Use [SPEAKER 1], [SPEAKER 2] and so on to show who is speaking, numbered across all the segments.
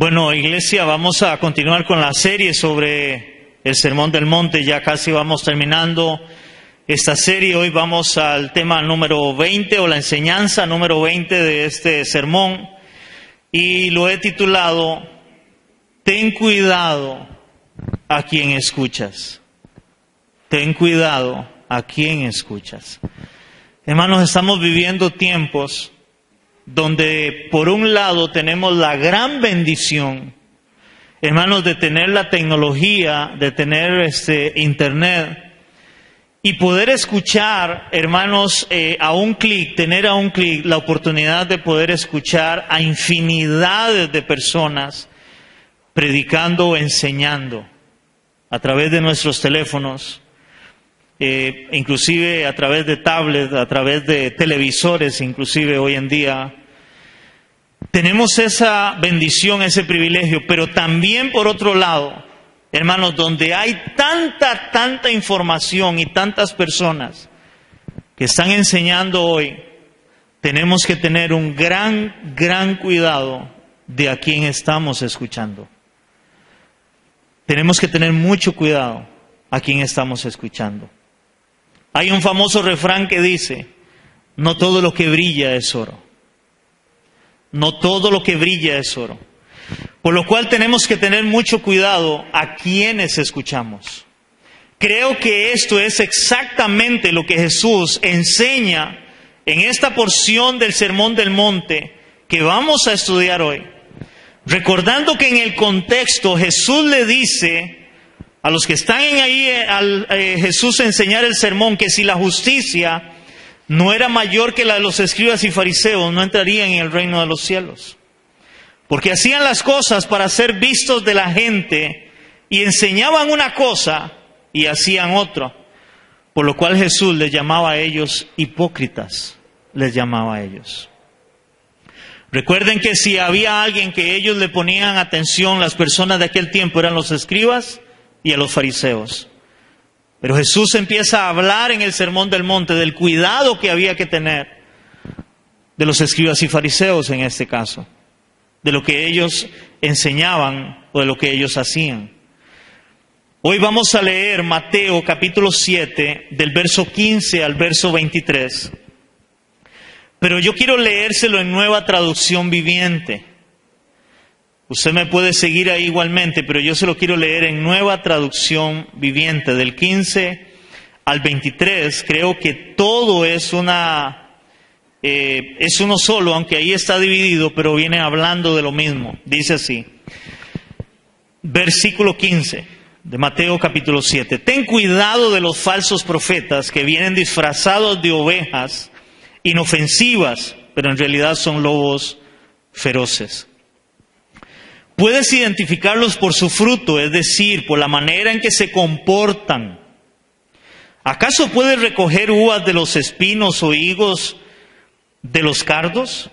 [SPEAKER 1] Bueno, iglesia, vamos a continuar con la serie sobre el Sermón del Monte. Ya casi vamos terminando esta serie. Hoy vamos al tema número 20 o la enseñanza número 20 de este sermón. Y lo he titulado, Ten cuidado a quien escuchas. Ten cuidado a quien escuchas. Hermanos, estamos viviendo tiempos donde por un lado tenemos la gran bendición, hermanos, de tener la tecnología, de tener internet y poder escuchar, hermanos, a un clic, tener a un clic la oportunidad de poder escuchar a infinidades de personas predicando o enseñando a través de nuestros teléfonos, inclusive a través de tablets, a través de televisores, inclusive hoy en día. Tenemos esa bendición, ese privilegio, pero también por otro lado, hermanos, donde hay tanta información y tantas personas que están enseñando hoy, tenemos que tener un gran cuidado de a quién estamos escuchando. Tenemos que tener mucho cuidado a quién estamos escuchando. Hay un famoso refrán que dice, no todo lo que brilla es oro. No todo lo que brilla es oro. Por lo cual tenemos que tener mucho cuidado a quienes escuchamos. Creo que esto es exactamente lo que Jesús enseña en esta porción del Sermón del Monte que vamos a estudiar hoy. Recordando que en el contexto Jesús le dice a los que están ahí al Jesús enseñar el sermón que si la justicia no era mayor que la de los escribas y fariseos, no entrarían en el reino de los cielos. Porque hacían las cosas para ser vistos de la gente y enseñaban una cosa y hacían otra. Por lo cual Jesús les llamaba a ellos hipócritas, les llamaba a ellos. Recuerden que si había alguien que ellos le ponían atención, las personas de aquel tiempo eran los escribas y a los fariseos. Pero Jesús empieza a hablar en el Sermón del Monte del cuidado que había que tener de los escribas y fariseos en este caso, de lo que ellos enseñaban o de lo que ellos hacían. Hoy vamos a leer Mateo capítulo 7 del verso 15 al verso 23. Pero yo quiero leérselo en Nueva Traducción Viviente. Usted me puede seguir ahí igualmente, pero yo se lo quiero leer en Nueva Traducción Viviente, del 15 al 23. Creo que todo es uno solo, aunque ahí está dividido, pero viene hablando de lo mismo. Dice así, versículo 15 de Mateo capítulo 7. Ten cuidado de los falsos profetas que vienen disfrazados de ovejas inofensivas, pero en realidad son lobos feroces. Puedes identificarlos por su fruto, es decir, por la manera en que se comportan. ¿Acaso puedes recoger uvas de los espinos o higos de los cardos?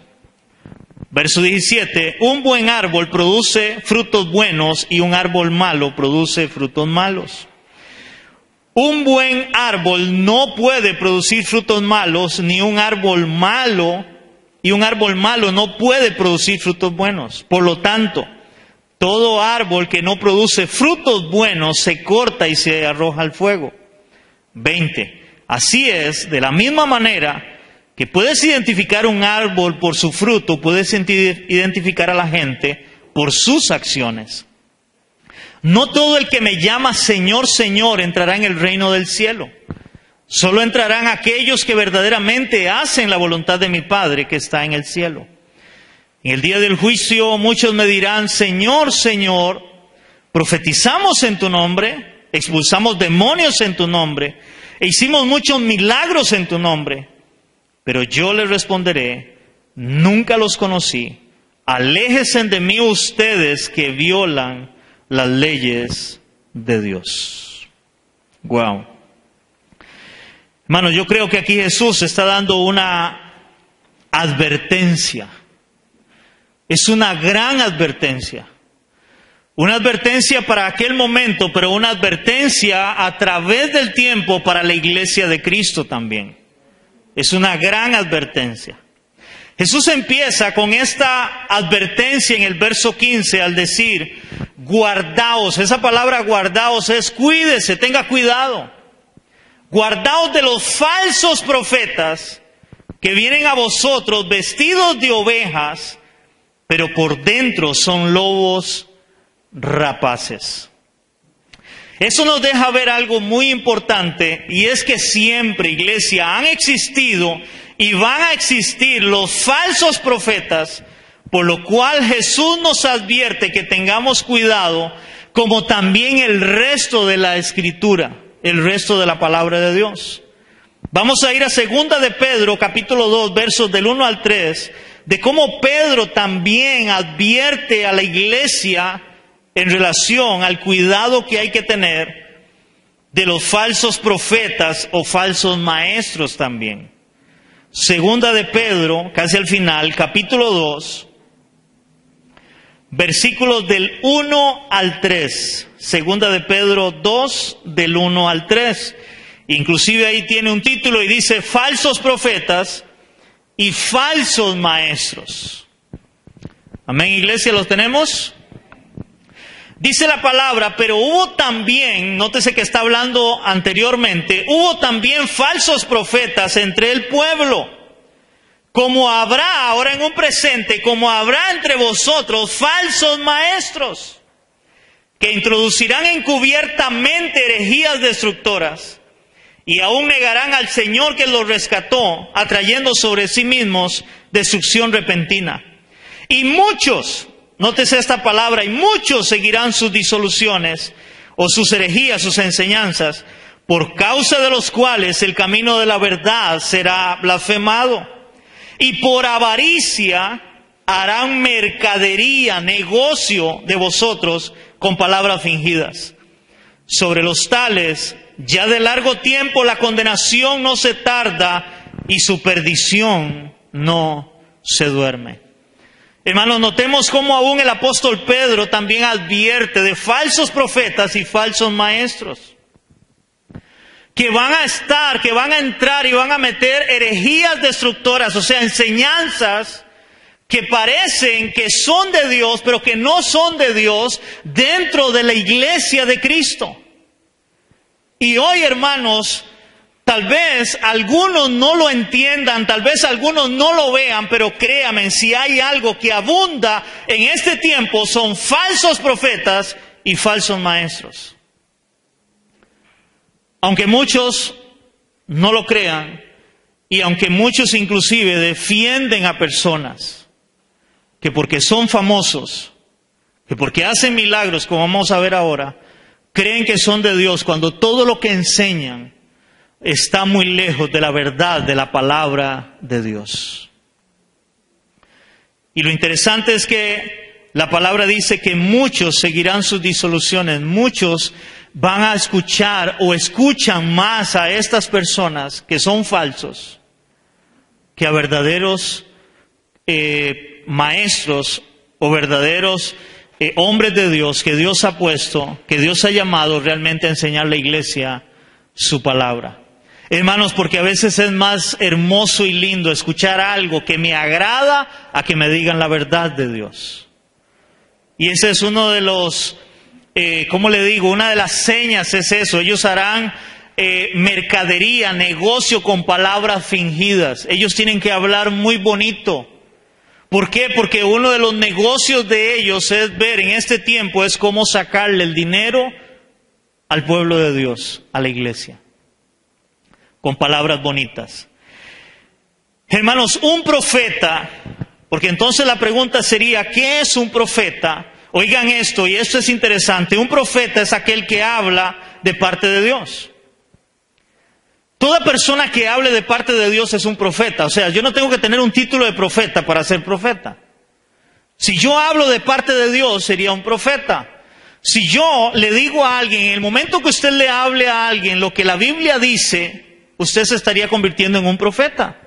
[SPEAKER 1] Verso 17. Un buen árbol produce frutos buenos y un árbol malo produce frutos malos. Un buen árbol no puede producir frutos malos, ni un árbol malo, y un árbol malo no puede producir frutos buenos. Por lo tanto, todo árbol que no produce frutos buenos se corta y se arroja al fuego. 20. Así es, de la misma manera que puedes identificar un árbol por su fruto, puedes identificar a la gente por sus acciones. No todo el que me llama Señor, Señor entrará en el reino del cielo. Solo entrarán aquellos que verdaderamente hacen la voluntad de mi Padre que está en el cielo. En el día del juicio muchos me dirán, Señor, Señor, profetizamos en tu nombre, expulsamos demonios en tu nombre, e hicimos muchos milagros en tu nombre. Pero yo les responderé, nunca los conocí. Aléjense de mí ustedes que violan las leyes de Dios. Wow. Hermanos, yo creo que aquí Jesús está dando una advertencia. Es una gran advertencia. Una advertencia para aquel momento, pero una advertencia a través del tiempo para la iglesia de Cristo también. Es una gran advertencia. Jesús empieza con esta advertencia en el verso 15 al decir, guardaos. Esa palabra guardaos es cuídese, tenga cuidado. Guardaos de los falsos profetas que vienen a vosotros vestidos de ovejas, pero por dentro son lobos rapaces. Eso nos deja ver algo muy importante, y es que siempre, iglesia, han existido y van a existir los falsos profetas, por lo cual Jesús nos advierte que tengamos cuidado, como también el resto de la Escritura, el resto de la palabra de Dios. Vamos a ir a 2 de Pedro, capítulo 2, versos del 1 al 3, de cómo Pedro también advierte a la iglesia en relación al cuidado que hay que tener de los falsos profetas o falsos maestros también. 2 de Pedro, casi al final, capítulo 2, versículos del 1 al 3. 2 de Pedro 2, del 1 al 3. Inclusive ahí tiene un título y dice, falsos profetas y falsos maestros. Amén, iglesia, ¿los tenemos? Dice la palabra, pero hubo también, nótese que está hablando anteriormente, hubo también falsos profetas entre el pueblo, como habrá ahora en un presente, como habrá entre vosotros falsos maestros, que introducirán encubiertamente herejías destructoras, y aún negarán al Señor que los rescató, atrayendo sobre sí mismos destrucción repentina. Y muchos, nótese esta palabra, y muchos seguirán sus disoluciones, o sus herejías, sus enseñanzas, por causa de los cuales el camino de la verdad será blasfemado. Y por avaricia harán mercadería, negocio de vosotros con palabras fingidas. Sobre los tales, ya de largo tiempo la condenación no se tarda y su perdición no se duerme. Hermanos, notemos cómo aún el apóstol Pedro también advierte de falsos profetas y falsos maestros, que van a estar, que van a entrar y van a meter herejías destructoras, o sea, enseñanzas que parecen que son de Dios, pero que no son de Dios dentro de la iglesia de Cristo. Y hoy, hermanos, tal vez algunos no lo entiendan, tal vez algunos no lo vean, pero créanme, si hay algo que abunda en este tiempo son falsos profetas y falsos maestros. Aunque muchos no lo crean, y aunque muchos inclusive defienden a personas que porque son famosos, que porque hacen milagros, como vamos a ver ahora, creen que son de Dios, cuando todo lo que enseñan está muy lejos de la verdad de la palabra de Dios. Y lo interesante es que la palabra dice que muchos seguirán sus disoluciones, muchos van a escuchar o escuchan más a estas personas que son falsos que a verdaderos maestros o verdaderos hombres de Dios que Dios ha puesto, que Dios ha llamado realmente a enseñar a la iglesia su palabra. Hermanos, porque a veces es más hermoso y lindo escuchar algo que me agrada a que me digan la verdad de Dios. Y ese es uno de los, ¿cómo le digo? Una de las señas es eso. Ellos harán mercadería, negocio con palabras fingidas. Ellos tienen que hablar muy bonito. ¿Por qué? Porque uno de los negocios de ellos es ver en este tiempo es cómo sacarle el dinero al pueblo de Dios, a la iglesia, con palabras bonitas. Hermanos, un profeta, porque entonces la pregunta sería, ¿qué es un profeta? Oigan esto, y esto es interesante, un profeta es aquel que habla de parte de Dios. Toda persona que hable de parte de Dios es un profeta. O sea, yo no tengo que tener un título de profeta para ser profeta. Si yo hablo de parte de Dios, sería un profeta. Si yo le digo a alguien, en el momento que usted le hable a alguien lo que la Biblia dice, usted se estaría convirtiendo en un profeta.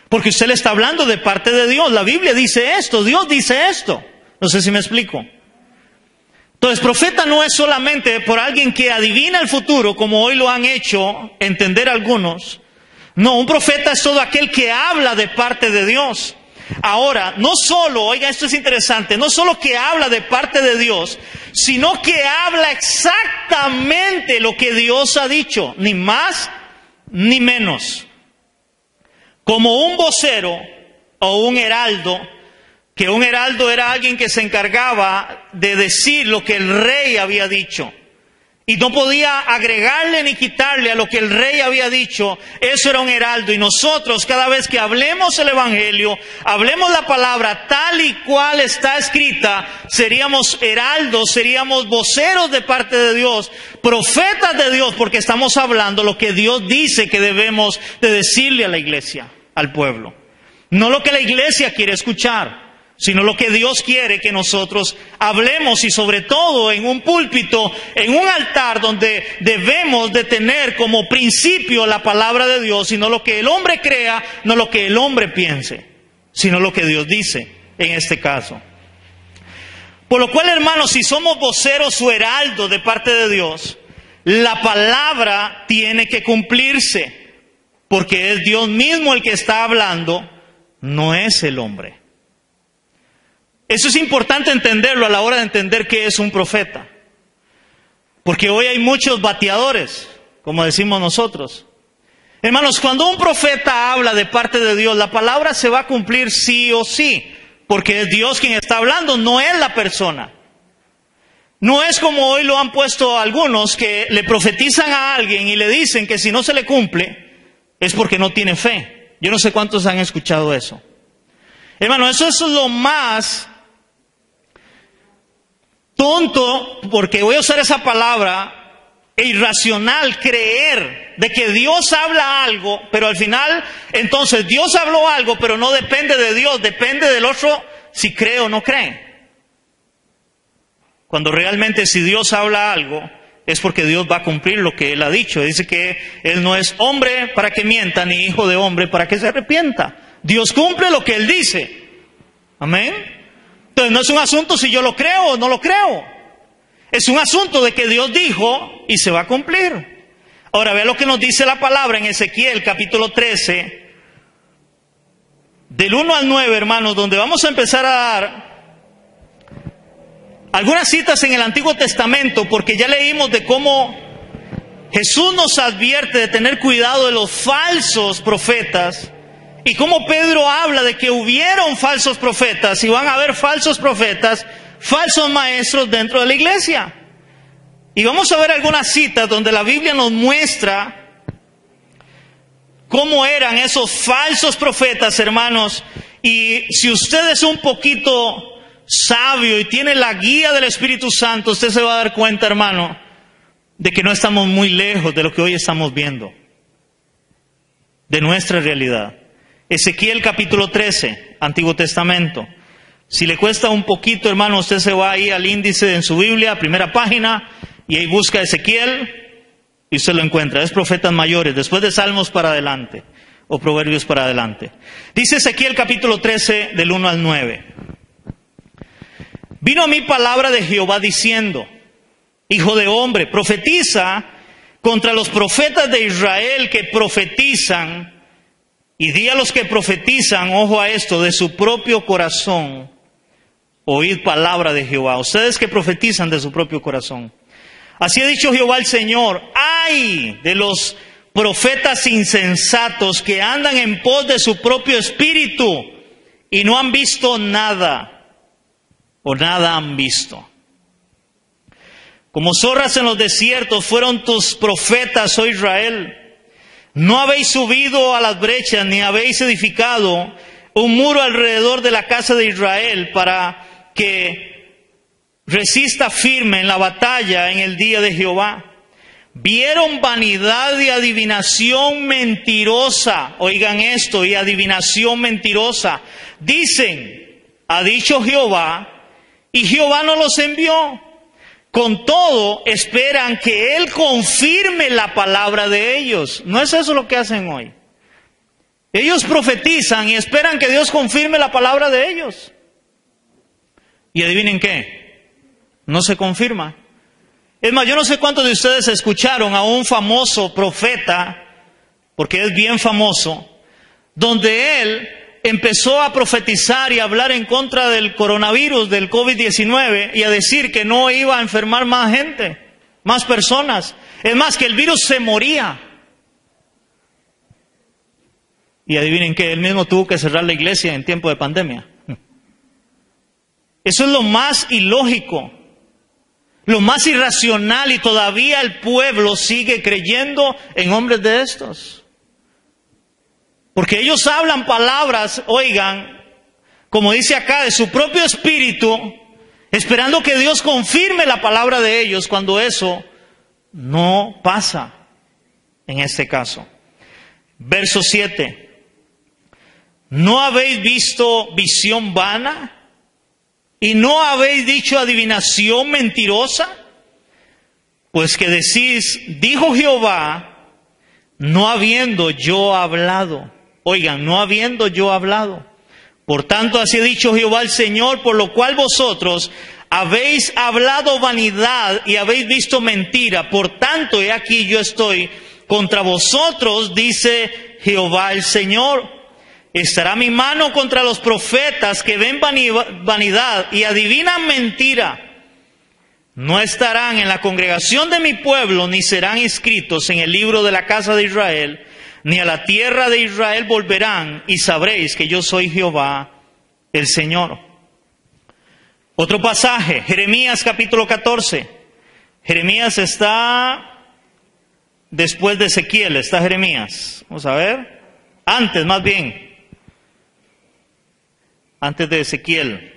[SPEAKER 1] Porque usted le está hablando de parte de Dios. La Biblia dice esto, Dios dice esto. No sé si me explico. Entonces, profeta no es solamente por alguien que adivina el futuro, como hoy lo han hecho entender algunos. No, un profeta es todo aquel que habla de parte de Dios. Ahora, no solo, oiga, esto es interesante, no solo que habla de parte de Dios, sino que habla exactamente lo que Dios ha dicho, ni más ni menos. Como un vocero o un heraldo, que un heraldo era alguien que se encargaba de decir lo que el rey había dicho. Y no podía agregarle ni quitarle a lo que el rey había dicho. Eso era un heraldo. Y nosotros, cada vez que hablemos el evangelio, hablemos la palabra tal y cual está escrita, seríamos heraldos, seríamos voceros de parte de Dios, profetas de Dios, porque estamos hablando lo que Dios dice que debemos de decirle a la iglesia, al pueblo. No lo que la iglesia quiere escuchar, sino lo que Dios quiere que nosotros hablemos, y sobre todo en un púlpito, en un altar donde debemos de tener como principio la palabra de Dios, y no lo que el hombre crea, no lo que el hombre piense, sino lo que Dios dice en este caso. Por lo cual, hermanos, si somos voceros o heraldos de parte de Dios, la palabra tiene que cumplirse, porque es Dios mismo el que está hablando, no es el hombre. Eso es importante entenderlo a la hora de entender qué es un profeta. Porque hoy hay muchos bateadores, como decimos nosotros. Hermanos, cuando un profeta habla de parte de Dios, la palabra se va a cumplir sí o sí, porque es Dios quien está hablando, no es la persona. No es como hoy lo han puesto algunos, que le profetizan a alguien y le dicen que si no se le cumple, es porque no tiene fe. Yo no sé cuántos han escuchado eso. Hermano, eso es lo más tonto, porque voy a usar esa palabra, e irracional, creer de que Dios habla algo, pero al final, entonces Dios habló algo, pero no depende de Dios, depende del otro si cree o no cree. Cuando realmente si Dios habla algo, es porque Dios va a cumplir lo que Él ha dicho. Dice que Él no es hombre para que mienta, ni hijo de hombre para que se arrepienta. Dios cumple lo que Él dice. Amén. Entonces no es un asunto si yo lo creo o no lo creo. Es un asunto de que Dios dijo y se va a cumplir. Ahora vea lo que nos dice la palabra en Ezequiel capítulo 13, del 1 al 9, hermanos, donde vamos a empezar a dar algunas citas en el Antiguo Testamento, porque ya leímos de cómo Jesús nos advierte de tener cuidado de los falsos profetas. Y como Pedro habla de que hubieron falsos profetas y van a haber falsos profetas, falsos maestros dentro de la iglesia. Y vamos a ver algunas citas donde la Biblia nos muestra cómo eran esos falsos profetas, hermanos. Y si usted es un poquito sabio y tiene la guía del Espíritu Santo, usted se va a dar cuenta, hermano, de que no estamos muy lejos de lo que hoy estamos viendo, de nuestra realidad. Ezequiel capítulo 13, Antiguo Testamento. Si le cuesta un poquito, hermano, usted se va ahí al índice en su Biblia, primera página, y ahí busca Ezequiel y usted lo encuentra. Es profetas mayores, después de Salmos para adelante, o Proverbios para adelante. Dice Ezequiel capítulo 13, del 1 al 9. Vino a mí palabra de Jehová diciendo: Hijo de hombre, profetiza contra los profetas de Israel que profetizan, y di a los que profetizan, ojo a esto, de su propio corazón, oíd palabra de Jehová. Ustedes que profetizan de su propio corazón. Así ha dicho Jehová el Señor: ¡ay de los profetas insensatos que andan en pos de su propio espíritu y no han visto nada, o nada han visto! Como zorras en los desiertos fueron tus profetas, oh Israel. No habéis subido a las brechas, ni habéis edificado un muro alrededor de la casa de Israel para que resista firme en la batalla en el día de Jehová. Vieron vanidad y adivinación mentirosa. Oigan esto, y adivinación mentirosa. Dicen: ha dicho Jehová, y Jehová no los envió. Con todo, esperan que Él confirme la palabra de ellos. ¿No es eso lo que hacen hoy? Ellos profetizan y esperan que Dios confirme la palabra de ellos. Y adivinen qué, no se confirma. Es más, yo no sé cuántos de ustedes escucharon a un famoso profeta, porque es bien famoso, donde él empezó a profetizar y a hablar en contra del coronavirus, del COVID-19, y a decir que no iba a enfermar más gente, más personas. Es más, que el virus se moría. Y adivinen que él mismo tuvo que cerrar la iglesia en tiempo de pandemia. Eso es lo más ilógico, lo más irracional, y todavía el pueblo sigue creyendo en hombres de estos. Porque ellos hablan palabras, oigan, como dice acá, de su propio espíritu, esperando que Dios confirme la palabra de ellos, cuando eso no pasa en este caso. Verso 7. ¿No habéis visto visión vana? ¿Y no habéis dicho adivinación mentirosa? Pues que decís, dijo Jehová, no habiendo yo hablado. Oigan, no habiendo yo hablado. Por tanto, así ha dicho Jehová el Señor, por lo cual vosotros habéis hablado vanidad y habéis visto mentira. Por tanto, he aquí yo estoy contra vosotros, dice Jehová el Señor. Estará mi mano contra los profetas que ven vanidad y adivinan mentira. No estarán en la congregación de mi pueblo, ni serán inscritos en el libro de la casa de Israel, ni a la tierra de Israel volverán, y sabréis que yo soy Jehová el Señor. Otro pasaje, Jeremías capítulo 14. Jeremías está después de Ezequiel, está Jeremías. Vamos a ver. Antes, más bien. Antes de Ezequiel.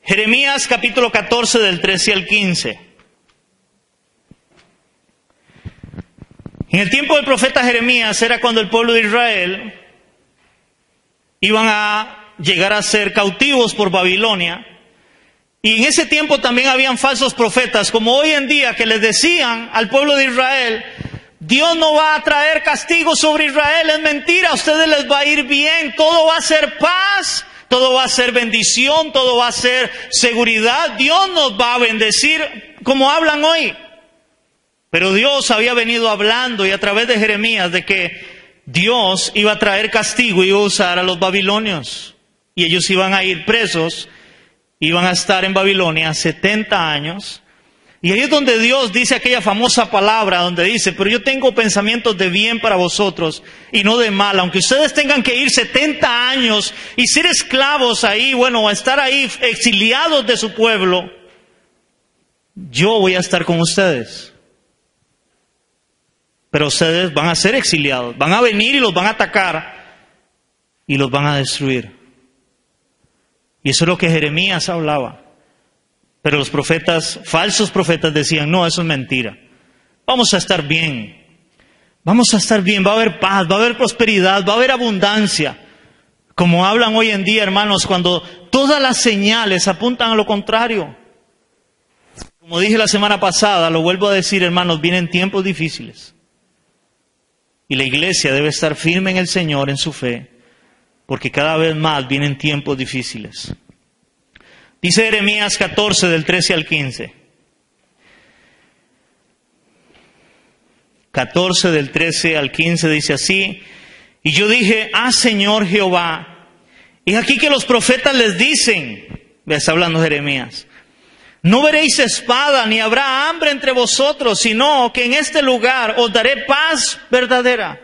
[SPEAKER 1] Jeremías capítulo 14 del 13 al 15. En el tiempo del profeta Jeremías era cuando el pueblo de Israel iban a llegar a ser cautivos por Babilonia. Y en ese tiempo también habían falsos profetas, como hoy en día, que les decían al pueblo de Israel: Dios no va a traer castigo sobre Israel, es mentira, a ustedes les va a ir bien, todo va a ser paz, todo va a ser bendición, todo va a ser seguridad, Dios nos va a bendecir, como hablan hoy. Pero Dios había venido hablando, y a través de Jeremías, de que Dios iba a traer castigo y iba a usar a los babilonios. Y ellos iban a ir presos, iban a estar en Babilonia 70 años. Y ahí es donde Dios dice aquella famosa palabra, donde dice: pero yo tengo pensamientos de bien para vosotros y no de mal. Aunque ustedes tengan que ir 70 años y ser esclavos ahí, bueno, estar ahí exiliados de su pueblo, yo voy a estar con ustedes. Pero ustedes van a ser exiliados, van a venir y los van a atacar y los van a destruir. Y eso es lo que Jeremías hablaba. Pero los profetas, falsos profetas, decían: no, eso es mentira. Vamos a estar bien. Vamos a estar bien, va a haber paz, va a haber prosperidad, va a haber abundancia. Como hablan hoy en día, hermanos, cuando todas las señales apuntan a lo contrario. Como dije la semana pasada, lo vuelvo a decir, hermanos, vienen tiempos difíciles. Y la iglesia debe estar firme en el Señor, en su fe, porque cada vez más vienen tiempos difíciles. Dice Jeremías 14 del 13 al 15. 14 del 13 al 15 dice así: y yo dije: Señor Jehová, y aquí que los profetas les dicen, está hablando Jeremías, no veréis espada, ni habrá hambre entre vosotros, sino que en este lugar os daré paz verdadera.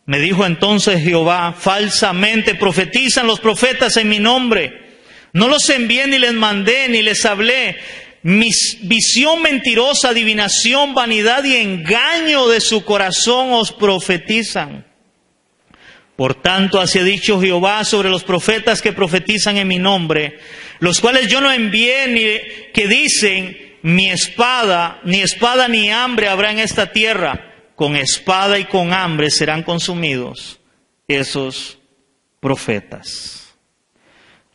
[SPEAKER 1] Me dijo entonces Jehová: falsamente profetizan los profetas en mi nombre. No los envié, ni les mandé, ni les hablé. Visión mentirosa, adivinación, vanidad y engaño de su corazón os profetizan. Por tanto, así ha dicho Jehová sobre los profetas que profetizan en mi nombre, los cuales yo no envié, ni que dicen: ni espada ni hambre habrá en esta tierra. Con espada y con hambre serán consumidos esos profetas.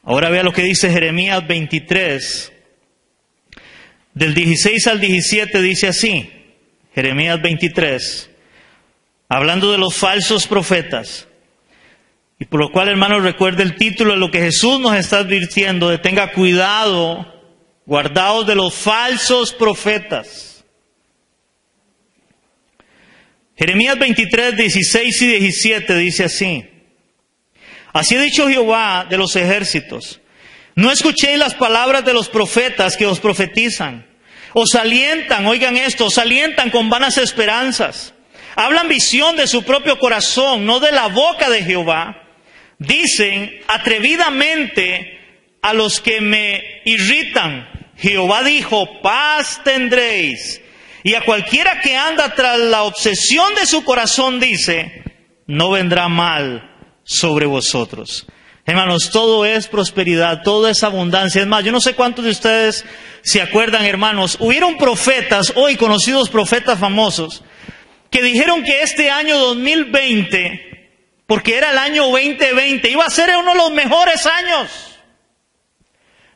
[SPEAKER 1] Ahora vea lo que dice Jeremías 23, del 16 al 17, dice así, Jeremías 23, hablando de los falsos profetas. Y por lo cual, hermanos, recuerde el título de lo que Jesús nos está advirtiendo, de tenga cuidado, guardaos de los falsos profetas. Jeremías 23, 16 y 17 dice así: así ha dicho Jehová de los ejércitos, no escuchéis las palabras de los profetas que os profetizan. Os alientan, oigan esto, os alientan con vanas esperanzas. Hablan visión de su propio corazón, no de la boca de Jehová. Dicen atrevidamente a los que me irritan: Jehová dijo, paz tendréis. Y a cualquiera que anda tras la obsesión de su corazón dice, no vendrá mal sobre vosotros. Hermanos, todo es prosperidad, todo es abundancia. Es más, yo no sé cuántos de ustedes se acuerdan, hermanos, hubieron profetas, hoy conocidos profetas famosos, que dijeron que este año 2020, porque era el año 2020, iba a ser uno de los mejores años.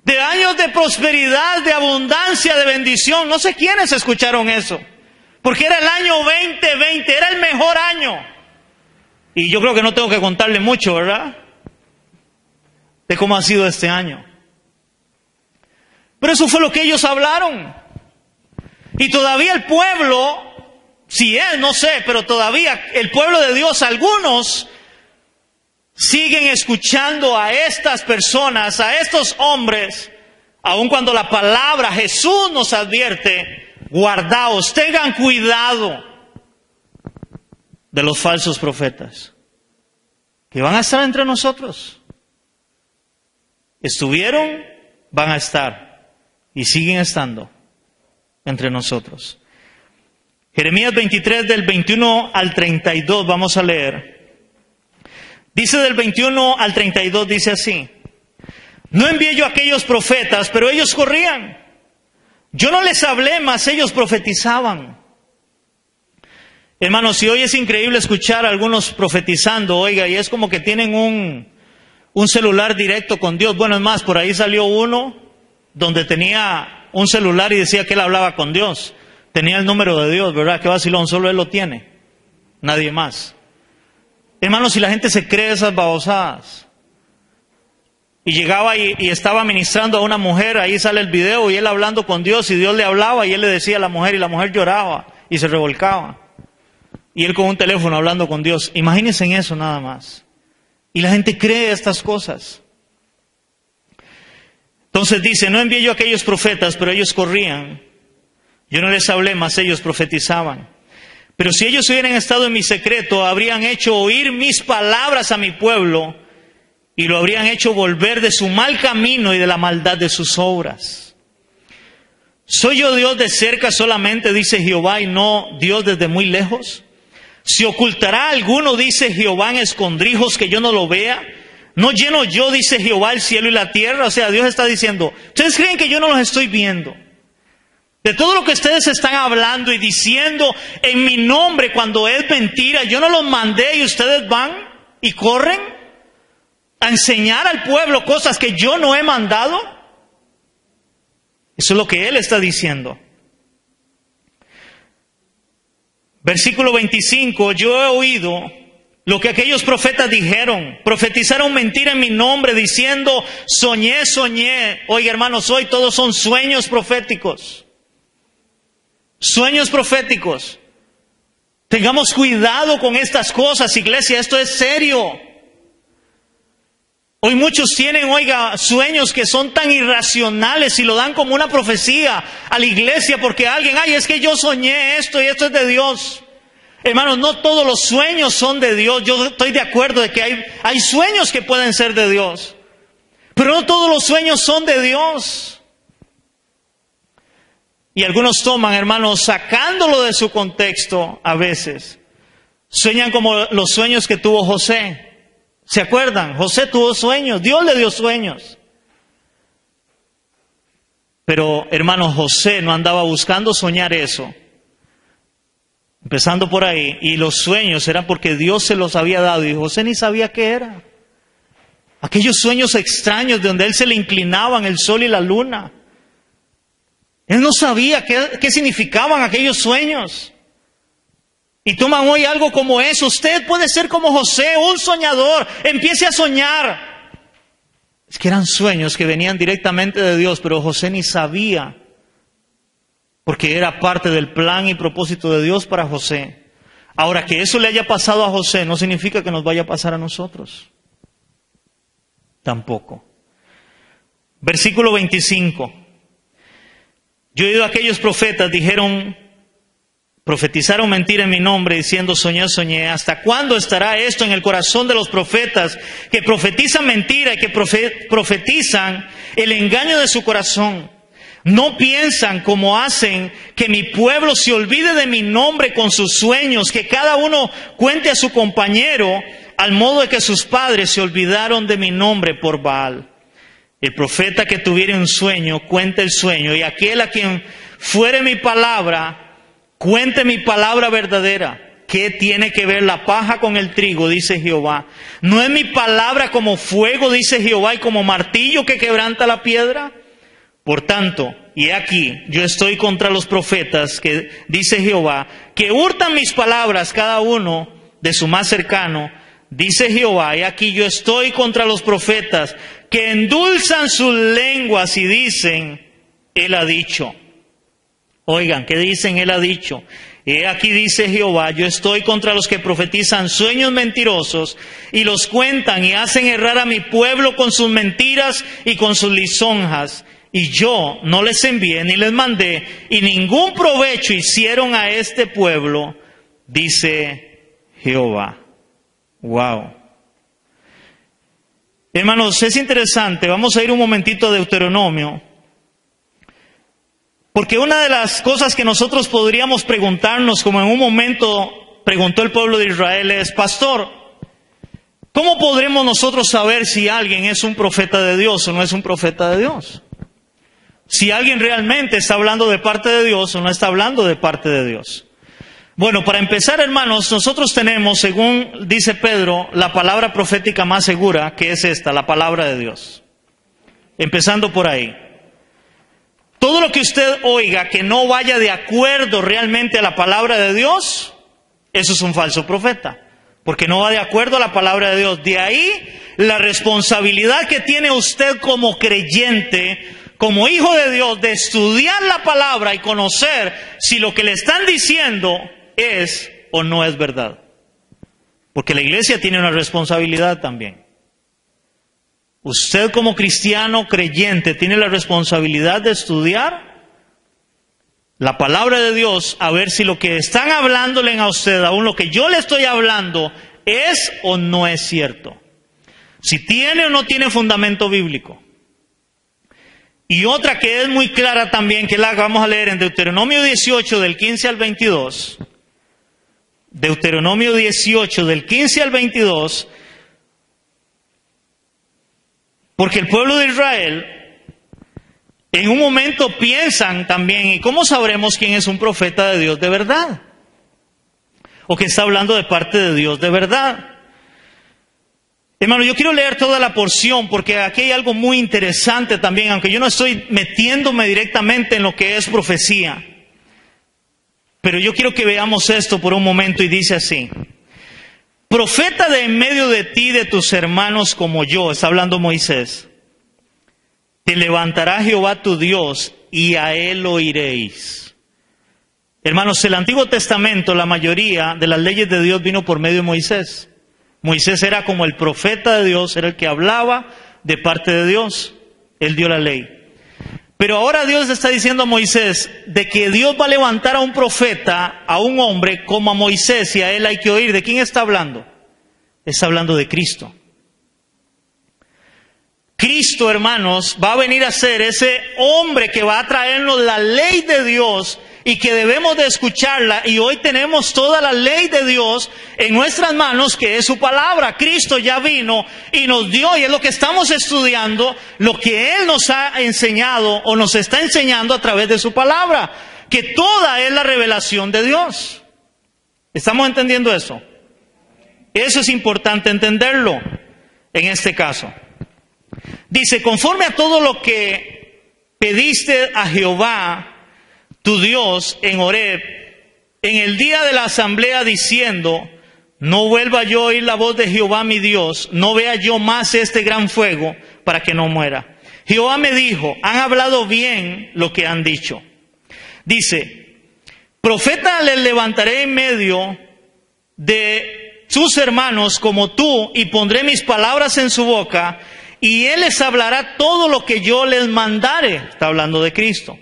[SPEAKER 1] De años de prosperidad, de abundancia, de bendición. No sé quiénes escucharon eso, porque era el año 2020, era el mejor año. Y yo creo que no tengo que contarle mucho, ¿verdad?, de cómo ha sido este año. Pero eso fue lo que ellos hablaron. Y todavía el pueblo, si es, no sé, pero todavía el pueblo de Dios, algunos siguen escuchando a estas personas, a estos hombres, aun cuando la palabra Jesús nos advierte: guardaos, tengan cuidado de los falsos profetas, que van a estar entre nosotros. Estuvieron, van a estar y siguen estando entre nosotros. Jeremías 23 del 21 al 32 vamos a leer. Dice del 21 al 32, dice así: no envié yo a aquellos profetas, pero ellos corrían. Yo no les hablé, mas ellos profetizaban. Hermanos, si hoy es increíble escuchar a algunos profetizando, oiga, y es como que tienen un celular directo con Dios. Bueno, es más, por ahí salió uno donde tenía un celular y decía que él hablaba con Dios. Tenía el número de Dios, ¿verdad? Qué vacilón, solo él lo tiene, nadie más. Hermanos, si la gente se cree esas babosadas. Y llegaba y estaba ministrando a una mujer, ahí sale el video, y él hablando con Dios, y Dios le hablaba, y él le decía a la mujer, y la mujer lloraba y se revolcaba. Y él con un teléfono hablando con Dios. Imagínense en eso nada más. Y la gente cree estas cosas. Entonces dice: no envié yo a aquellos profetas, pero ellos corrían. Yo no les hablé, mas ellos profetizaban. Pero si ellos hubieran estado en mi secreto, habrían hecho oír mis palabras a mi pueblo, y lo habrían hecho volver de su mal camino y de la maldad de sus obras. ¿Soy yo Dios de cerca solamente, dice Jehová, y no Dios desde muy lejos? ¿Se ocultará alguno, dice Jehová, en escondrijos que yo no lo vea? ¿No lleno yo, dice Jehová, el cielo y la tierra? O sea, Dios está diciendo: ¿ustedes creen que yo no los estoy viendo? De todo lo que ustedes están hablando y diciendo en mi nombre cuando es mentira, yo no los mandé y ustedes van y corren a enseñar al pueblo cosas que yo no he mandado. Eso es lo que Él está diciendo. Versículo 25: yo he oído lo que aquellos profetas dijeron, profetizaron mentira en mi nombre, diciendo: soñé, soñé. Oiga, hermanos, hoy todos son sueños proféticos. Sueños proféticos. Tengamos cuidado con estas cosas, iglesia, esto es serio. Hoy muchos tienen, oiga, sueños que son tan irracionales y lo dan como una profecía a la iglesia porque alguien: ay, es que yo soñé esto y esto es de Dios. Hermanos, no todos los sueños son de Dios. Yo estoy de acuerdo de que hay sueños que pueden ser de Dios, pero no todos los sueños son de Dios. Y algunos toman, hermanos, sacándolo de su contexto a veces. Sueñan como los sueños que tuvo José. ¿Se acuerdan? José tuvo sueños, Dios le dio sueños. Pero, hermano, José no andaba buscando soñar eso. Empezando por ahí. Y los sueños eran porque Dios se los había dado y José ni sabía qué era. Aquellos sueños extraños de donde él se le inclinaban el sol y la luna. Él no sabía qué significaban aquellos sueños. Y toman hoy algo como eso. Usted puede ser como José, un soñador. Empiece a soñar. Es que eran sueños que venían directamente de Dios, pero José ni sabía, porque era parte del plan y propósito de Dios para José. Ahora, que eso le haya pasado a José no significa que nos vaya a pasar a nosotros. Tampoco. Versículo 25. Yo he oído a aquellos profetas, profetizaron mentira en mi nombre, diciendo, soñé, soñé. ¿Hasta cuándo estará esto en el corazón de los profetas que profetizan mentira y que profetizan el engaño de su corazón? No piensan como hacen que mi pueblo se olvide de mi nombre con sus sueños, que cada uno cuente a su compañero, al modo de que sus padres se olvidaron de mi nombre por Baal. El profeta que tuviere un sueño, cuente el sueño, y aquel a quien fuere mi palabra, cuente mi palabra verdadera. ¿Qué tiene que ver la paja con el trigo? Dice Jehová. ¿No es mi palabra como fuego, dice Jehová, y como martillo que quebranta la piedra? Por tanto, y aquí, yo estoy contra los profetas, que dice Jehová, que hurtan mis palabras cada uno de su más cercano. Dice Jehová, y aquí yo estoy contra los profetas, que endulzan sus lenguas y dicen, Él ha dicho. Oigan, ¿qué dicen? Él ha dicho. Y aquí dice Jehová, yo estoy contra los que profetizan sueños mentirosos y los cuentan y hacen errar a mi pueblo con sus mentiras y con sus lisonjas. Y yo no les envié ni les mandé, y ningún provecho hicieron a este pueblo, dice Jehová. Wow. Hermanos, es interesante, vamos a ir un momentito a Deuteronomio, porque una de las cosas que nosotros podríamos preguntarnos, como en un momento preguntó el pueblo de Israel, es, pastor, ¿cómo podremos nosotros saber si alguien es un profeta de Dios o no es un profeta de Dios? Si alguien realmente está hablando de parte de Dios o no está hablando de parte de Dios. Bueno, para empezar, hermanos, nosotros tenemos, según dice Pedro, la palabra profética más segura, que es esta, la palabra de Dios. Empezando por ahí. Todo lo que usted oiga que no vaya de acuerdo realmente a la palabra de Dios, eso es un falso profeta, porque no va de acuerdo a la palabra de Dios. De ahí la responsabilidad que tiene usted como creyente, como hijo de Dios, de estudiar la palabra y conocer si lo que le están diciendo es o no es verdad. Porque la iglesia tiene una responsabilidad también. Usted como cristiano creyente tiene la responsabilidad de estudiar la palabra de Dios, a ver si lo que están hablándole a usted, aún lo que yo le estoy hablando, es o no es cierto. Si tiene o no tiene fundamento bíblico. Y otra que es muy clara también, que la vamos a leer en Deuteronomio 18, del 15 al 22. Deuteronomio 18, del 15 al 22. Porque el pueblo de Israel, en un momento piensan también, ¿y cómo sabremos quién es un profeta de Dios de verdad? O que está hablando de parte de Dios de verdad. Hermano, yo quiero leer toda la porción porque aquí hay algo muy interesante también, aunque yo no estoy metiéndome directamente en lo que es profecía. Pero yo quiero que veamos esto por un momento y dice así. Profeta de en medio de ti, de tus hermanos como yo, está hablando Moisés. Te levantará Jehová tu Dios y a él oiréis. Hermanos, el Antiguo Testamento, la mayoría de las leyes de Dios vino por medio de Moisés. Moisés era como el profeta de Dios, era el que hablaba de parte de Dios. Él dio la ley. Pero ahora Dios está diciendo a Moisés de que Dios va a levantar a un profeta, a un hombre como a Moisés, y a él hay que oír. ¿De quién está hablando? Está hablando de Cristo. Cristo, hermanos, va a venir a ser ese hombre que va a traernos la ley de Dios y que debemos de escucharla, y hoy tenemos toda la ley de Dios en nuestras manos, que es su palabra. Cristo ya vino y nos dio, y es lo que estamos estudiando, lo que Él nos ha enseñado o nos está enseñando a través de su palabra, que toda es la revelación de Dios. ¿Estamos entendiendo eso? Eso es importante entenderlo en este caso. Dice, conforme a todo lo que pediste a Jehová tu Dios en Horeb, en el día de la asamblea, diciendo, no vuelva yo a oír la voz de Jehová mi Dios, no vea yo más este gran fuego, para que no muera. Jehová me dijo, han hablado bien lo que han dicho. Dice, profeta les levantaré en medio de sus hermanos como tú, y pondré mis palabras en su boca, y él les hablará todo lo que yo les mandare. Está hablando de Cristo.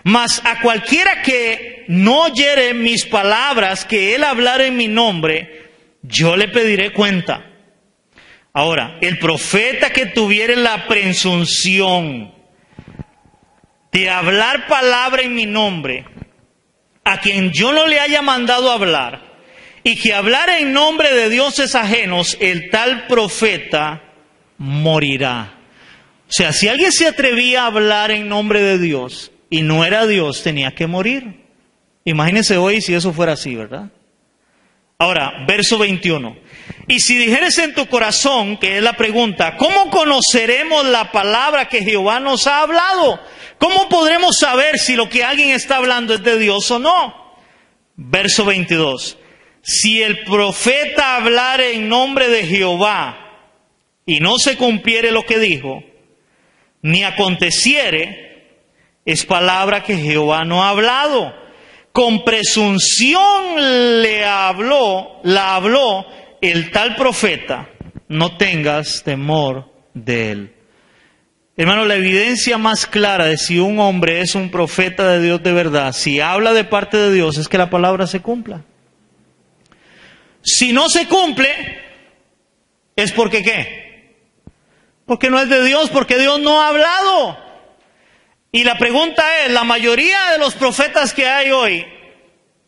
[SPEAKER 1] Mas a cualquiera que no oyere mis palabras, que él hablare en mi nombre, yo le pediré cuenta. Ahora, el profeta que tuviere la presunción de hablar palabra en mi nombre, a quien yo no le haya mandado hablar, y que hablara en nombre de dioses ajenos, el tal profeta morirá. O sea, si alguien se atrevía a hablar en nombre de Dios y no era Dios, tenía que morir. Imagínense hoy si eso fuera así, ¿verdad? Ahora, verso 21. Y si dijeres en tu corazón, que es la pregunta, ¿cómo conoceremos la palabra que Jehová nos ha hablado? ¿Cómo podremos saber si lo que alguien está hablando es de Dios o no? Verso 22. Si el profeta hablare en nombre de Jehová y no se cumpliere lo que dijo, ni aconteciere, es palabra que Jehová no ha hablado. Con presunción la habló el tal profeta, no tengas temor de él. Hermano, la evidencia más clara de si un hombre es un profeta de Dios de verdad, si habla de parte de Dios, es que la palabra se cumpla. Si no se cumple, es porque ¿qué? Porque no es de Dios, porque Dios no ha hablado. Y la pregunta es, la mayoría de los profetas que hay hoy,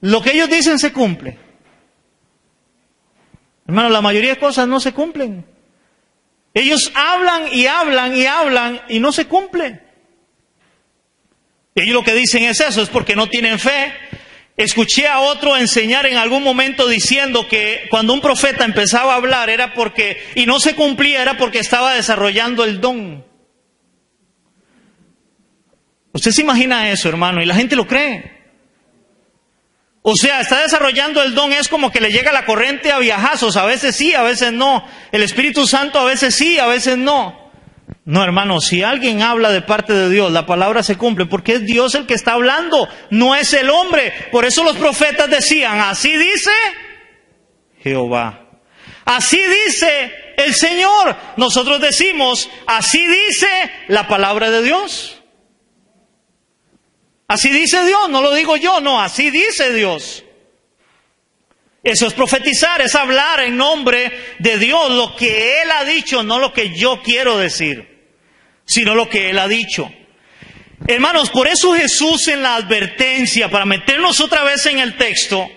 [SPEAKER 1] lo que ellos dicen se cumple. Hermano, la mayoría de cosas no se cumplen. Ellos hablan y hablan y hablan y no se cumple. Ellos lo que dicen es eso, es porque no tienen fe. Escuché a otro enseñar en algún momento diciendo que cuando un profeta empezaba a hablar era porque, y no se cumplía, era porque estaba desarrollando el don. Usted se imagina eso, hermano, y la gente lo cree. O sea, está desarrollando el don, es como que le llega la corriente a viajazos, a veces sí, a veces no. El Espíritu Santo a veces sí, a veces no. No, hermano, si alguien habla de parte de Dios, la palabra se cumple, porque es Dios el que está hablando, no es el hombre. Por eso los profetas decían, así dice Jehová. Así dice el Señor. Nosotros decimos, así dice la palabra de Dios. Así dice Dios, no lo digo yo, no, así dice Dios. Eso es profetizar, es hablar en nombre de Dios, lo que Él ha dicho, no lo que yo quiero decir, sino lo que Él ha dicho. Hermanos, por eso Jesús en la advertencia, para meternos otra vez en el texto,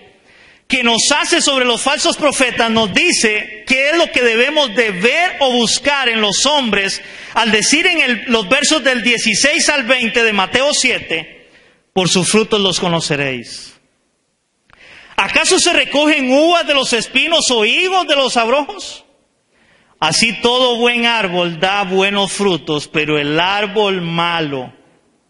[SPEAKER 1] que nos hace sobre los falsos profetas, nos dice qué es lo que debemos de ver o buscar en los hombres, al decir en los versos del 16 al 20 de Mateo 7, por sus frutos los conoceréis. ¿Acaso se recogen uvas de los espinos o higos de los abrojos? Así todo buen árbol da buenos frutos, pero el árbol malo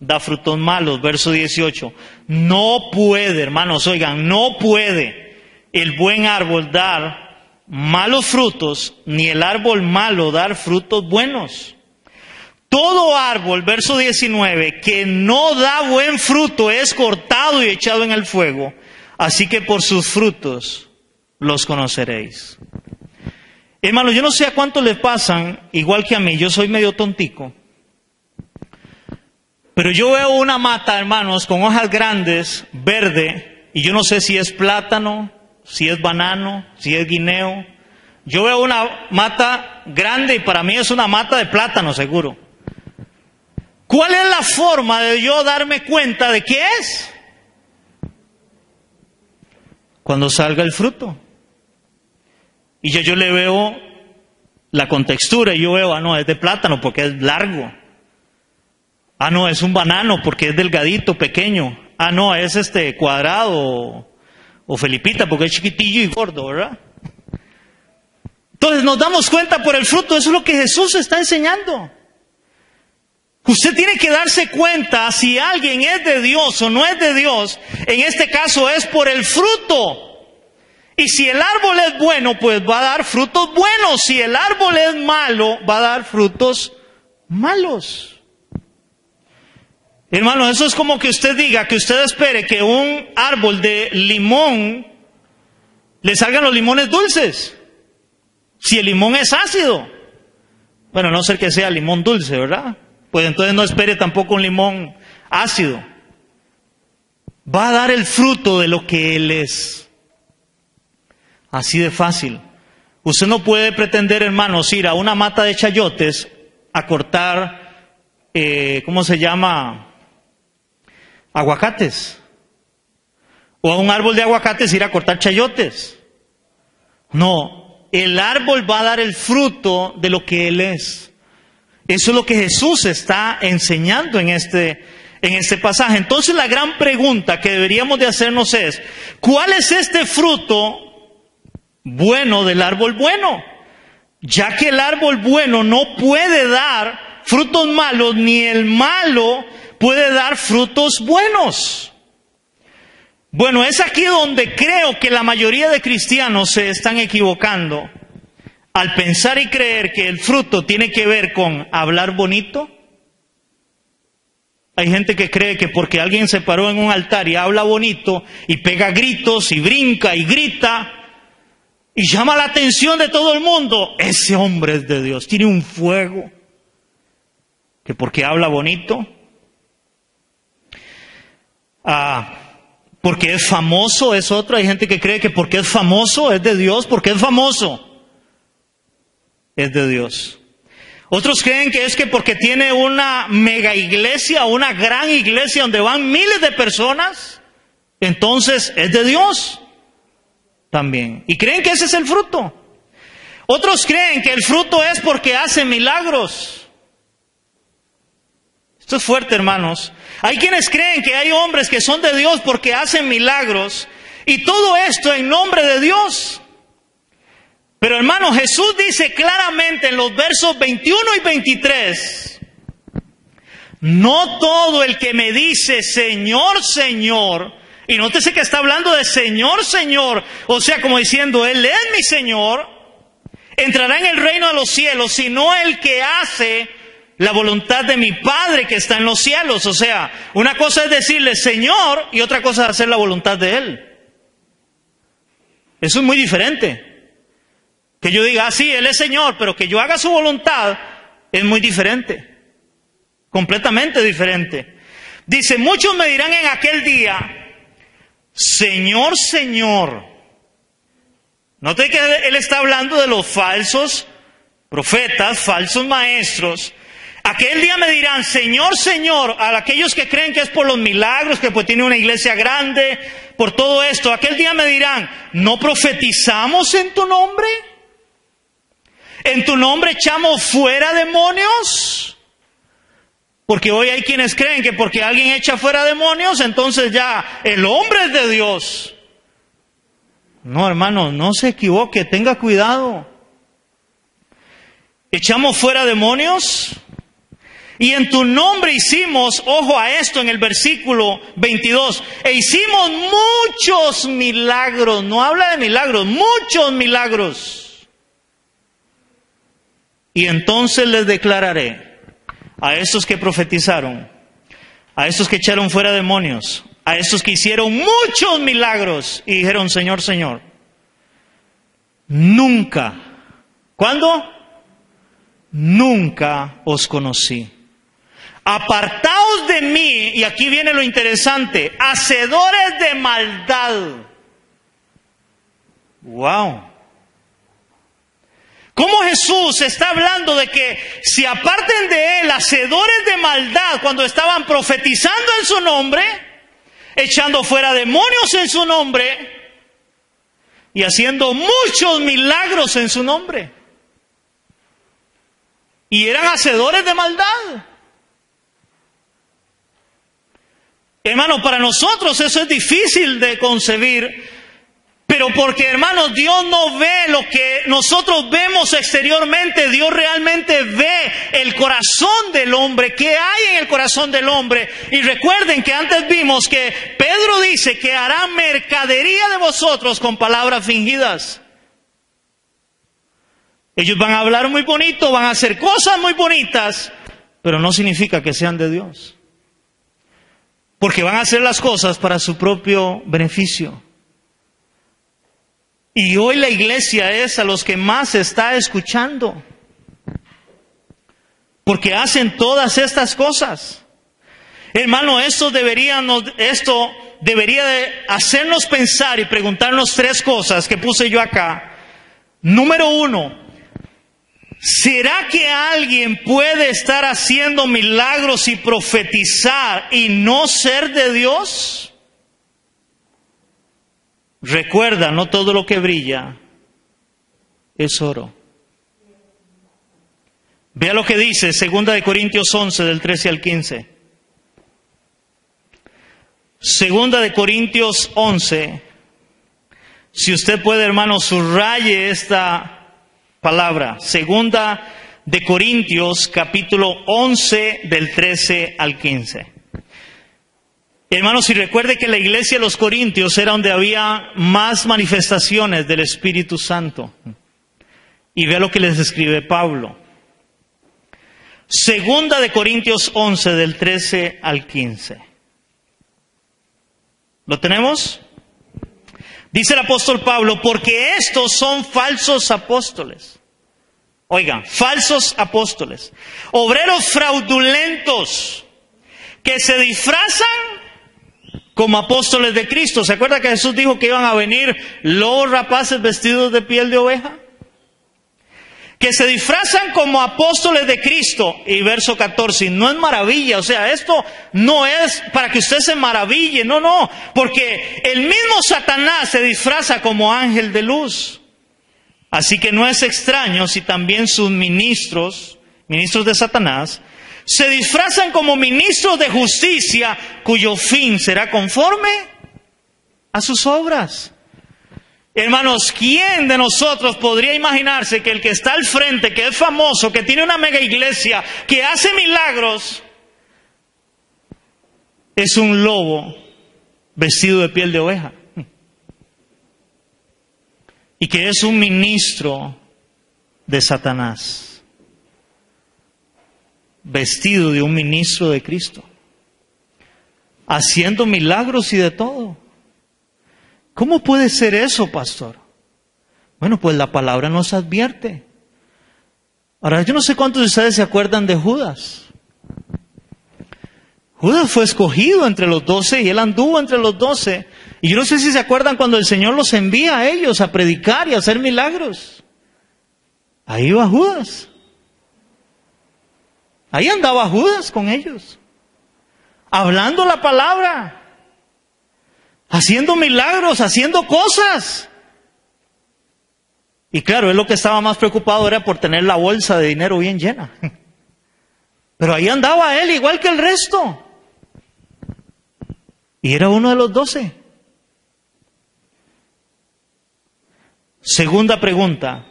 [SPEAKER 1] da frutos malos. Verso 18. No puede, hermanos, oigan, no puede el buen árbol dar malos frutos, ni el árbol malo dar frutos buenos. Todo árbol, verso 19, que no da buen fruto es cortado y echado en el fuego. Así que por sus frutos los conoceréis. Hermanos, yo no sé a cuántos les pasan, igual que a mí, yo soy medio tontico. Pero yo veo una mata, hermanos, con hojas grandes, verde, y yo no sé si es plátano, si es banano, si es guineo. Yo veo una mata grande y para mí es una mata de plátano, seguro. ¿Cuál es la forma de yo darme cuenta de qué es? Cuando salga el fruto. Y yo le veo la contextura y yo veo, ah, no, es de plátano porque es largo. Ah, no, es un banano porque es delgadito, pequeño. Ah, no, es cuadrado o felipita porque es chiquitillo y gordo, ¿verdad? Entonces nos damos cuenta por el fruto, eso es lo que Jesús está enseñando. Usted tiene que darse cuenta si alguien es de Dios o no es de Dios. En este caso es por el fruto. Y si el árbol es bueno, pues va a dar frutos buenos. Si el árbol es malo, va a dar frutos malos. Hermano, eso es como que usted diga, que usted espere que un árbol de limón le salgan los limones dulces. Si el limón es ácido, bueno, a no ser que sea limón dulce, ¿verdad? Pues entonces no espere tampoco un limón ácido. Va a dar el fruto de lo que Él es. Así de fácil. Usted no puede pretender, hermanos, ir a una mata de chayotes a cortar, ¿cómo se llama? Aguacates. O a un árbol de aguacates ir a cortar chayotes. No, el árbol va a dar el fruto de lo que Él es. Eso es lo que Jesús está enseñando en este pasaje. Entonces la gran pregunta que deberíamos de hacernos es, ¿cuál es este fruto bueno del árbol bueno? Ya que el árbol bueno no puede dar frutos malos, ni el malo puede dar frutos buenos. Bueno, es aquí donde creo que la mayoría de cristianos se están equivocando al pensar y creer que el fruto tiene que ver con hablar bonito. Hay gente que cree que porque alguien se paró en un altar y habla bonito y pega gritos y brinca y grita y llama la atención de todo el mundo, ese hombre es de Dios, tiene un fuego. Que porque habla bonito, porque es famoso es otro. Hay gente que cree que porque es famoso es de Dios, porque es famoso es de Dios. Otros creen que es que porque tiene una mega iglesia, una gran iglesia donde van miles de personas, entonces es de Dios también. Y creen que ese es el fruto. Otros creen que el fruto es porque hace milagros. Esto es fuerte, hermanos. Hay quienes creen que hay hombres que son de Dios porque hacen milagros, y todo esto en nombre de Dios. Pero hermano, Jesús dice claramente en los versos 21 y 23, no todo el que me dice Señor, Señor, y nótese que está hablando de Señor, Señor, o sea, como diciendo, Él es mi Señor, entrará en el reino de los cielos, sino el que hace la voluntad de mi Padre que está en los cielos. O sea, una cosa es decirle Señor y otra cosa es hacer la voluntad de Él. Eso es muy diferente. Que yo diga, sí, Él es Señor, pero que yo haga su voluntad es muy diferente. Completamente diferente. Dice, muchos me dirán en aquel día, Señor, Señor. Note que Él está hablando de los falsos profetas, falsos maestros. Aquel día me dirán, Señor, Señor, a aquellos que creen que es por los milagros, que pues tiene una iglesia grande, por todo esto. Aquel día me dirán, ¿no profetizamos en tu nombre? ¿En tu nombre echamos fuera demonios? Porque hoy hay quienes creen que porque alguien echa fuera demonios, entonces ya el hombre es de Dios. No, hermano, no se equivoque, tenga cuidado. ¿Echamos fuera demonios? Y en tu nombre hicimos, ojo a esto en el versículo 22, e hicimos muchos milagros. No habla de milagros, muchos milagros. Y entonces les declararé a estos que profetizaron, a estos que echaron fuera demonios, a estos que hicieron muchos milagros y dijeron, Señor, Señor, nunca, ¿cuándo? Nunca os conocí. Apartaos de mí, y aquí viene lo interesante, hacedores de maldad. Wow. ¿Cómo Jesús está hablando de que se aparten de Él hacedores de maldad cuando estaban profetizando en su nombre, echando fuera demonios en su nombre y haciendo muchos milagros en su nombre? Y eran hacedores de maldad. Hermano, para nosotros eso es difícil de concebir, pero porque, hermanos, Dios no ve lo que nosotros vemos exteriormente. Dios realmente ve el corazón del hombre, qué hay en el corazón del hombre. Y recuerden que antes vimos que Pedro dice que hará mercadería de vosotros con palabras fingidas. Ellos van a hablar muy bonito, van a hacer cosas muy bonitas, pero no significa que sean de Dios. Porque van a hacer las cosas para su propio beneficio. Y hoy la iglesia es a los que más se está escuchando. Porque hacen todas estas cosas. Hermano, esto debería de hacernos pensar y preguntarnos tres cosas que puse yo acá. Número 1, ¿será que alguien puede estar haciendo milagros y profetizar y no ser de Dios? Recuerda, no todo lo que brilla es oro. Vea lo que dice 2 Corintios 11, del 13 al 15. 2 Corintios 11. Si usted puede, hermano, subraye esta palabra. 2 Corintios, capítulo 11, del 13 al 15. Hermanos, y recuerde que la iglesia de los Corintios era donde había más manifestaciones del Espíritu Santo. Y vea lo que les escribe Pablo. 2 Corintios 11, del 13 al 15. ¿Lo tenemos? Dice el apóstol Pablo, porque estos son falsos apóstoles. Oigan, falsos apóstoles. Obreros fraudulentos que se disfrazan como apóstoles de Cristo. ¿Se acuerda que Jesús dijo que iban a venir lobos rapaces vestidos de piel de oveja? Que se disfrazan como apóstoles de Cristo. Y verso 14, no es maravilla, o sea, esto no es para que usted se maraville, no, porque el mismo Satanás se disfraza como ángel de luz. Así que no es extraño si también sus ministros de Satanás, se disfrazan como ministros de justicia, cuyo fin será conforme a sus obras. Hermanos, ¿quién de nosotros podría imaginarse que el que está al frente, que es famoso, que tiene una mega iglesia, que hace milagros, es un lobo vestido de piel de oveja? Y que es un ministro de Satanás, vestido de un ministro de Cristo, haciendo milagros y de todo. ¿Cómo puede ser eso, pastor? Bueno, pues la palabra nos advierte. Ahora, yo no sé cuántos de ustedes se acuerdan de Judas. Judas fue escogido entre los 12 y él anduvo entre los 12. Y yo no sé si se acuerdan cuando el Señor los envía a ellos a predicar y a hacer milagros. Ahí iba Judas. Ahí andaba Judas con ellos, hablando la palabra, haciendo milagros, haciendo cosas. Y claro, él lo que estaba más preocupado era por tener la bolsa de dinero bien llena. Pero ahí andaba él igual que el resto. Y era uno de los 12. Segunda pregunta.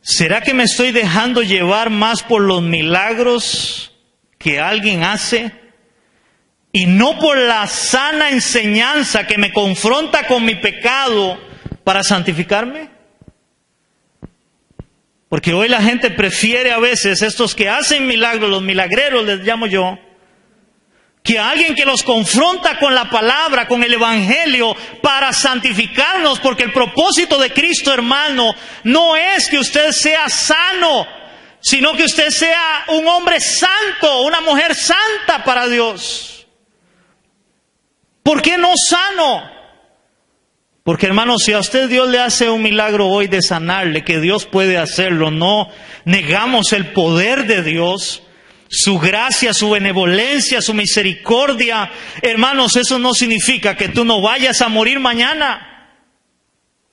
[SPEAKER 1] ¿Será que me estoy dejando llevar más por los milagros que alguien hace y no por la sana enseñanza que me confronta con mi pecado para santificarme? Porque hoy la gente prefiere a veces estos que hacen milagros, los milagreros les llamo yo, que a alguien que los confronta con la palabra, con el evangelio, para santificarnos, porque el propósito de Cristo, hermano, no es que usted sea sano, sino que usted sea un hombre santo, una mujer santa para Dios. ¿Por qué no sano? Porque, hermano, si a usted Dios le hace un milagro hoy de sanarle, que Dios puede hacerlo, no negamos el poder de Dios, su gracia, su benevolencia, su misericordia. Hermanos, eso no significa que tú no vayas a morir mañana.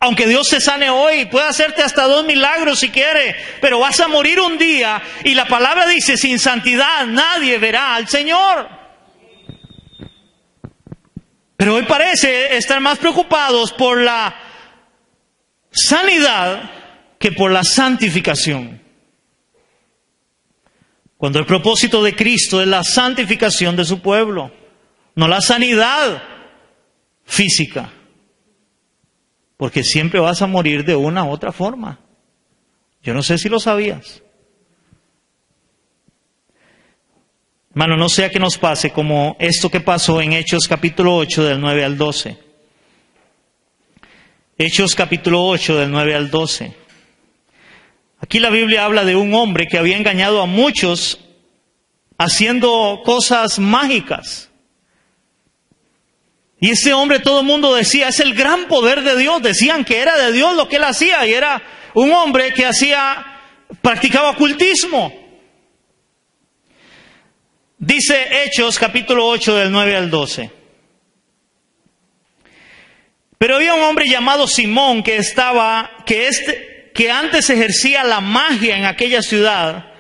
[SPEAKER 1] Aunque Dios te sane hoy, puede hacerte hasta 2 milagros si quiere, pero vas a morir un día, y la palabra dice, sin santidad nadie verá al Señor. Pero hoy parece estar más preocupados por la sanidad que por la santificación. Cuando el propósito de Cristo es la santificación de su pueblo, no la sanidad física. Porque siempre vas a morir de una u otra forma. Yo no sé si lo sabías. Hermano, no sea que nos pase como esto que pasó en Hechos capítulo 8 del 9 al 12. Hechos capítulo 8, del 9 al 12. Aquí la Biblia habla de un hombre que había engañado a muchos haciendo cosas mágicas. Y ese hombre, todo el mundo decía, es el gran poder de Dios. Decían que era de Dios lo que él hacía, y era un hombre que practicaba ocultismo. Dice Hechos capítulo 8 del 9 al 12. Pero había un hombre llamado Simón que antes ejercía la magia en aquella ciudad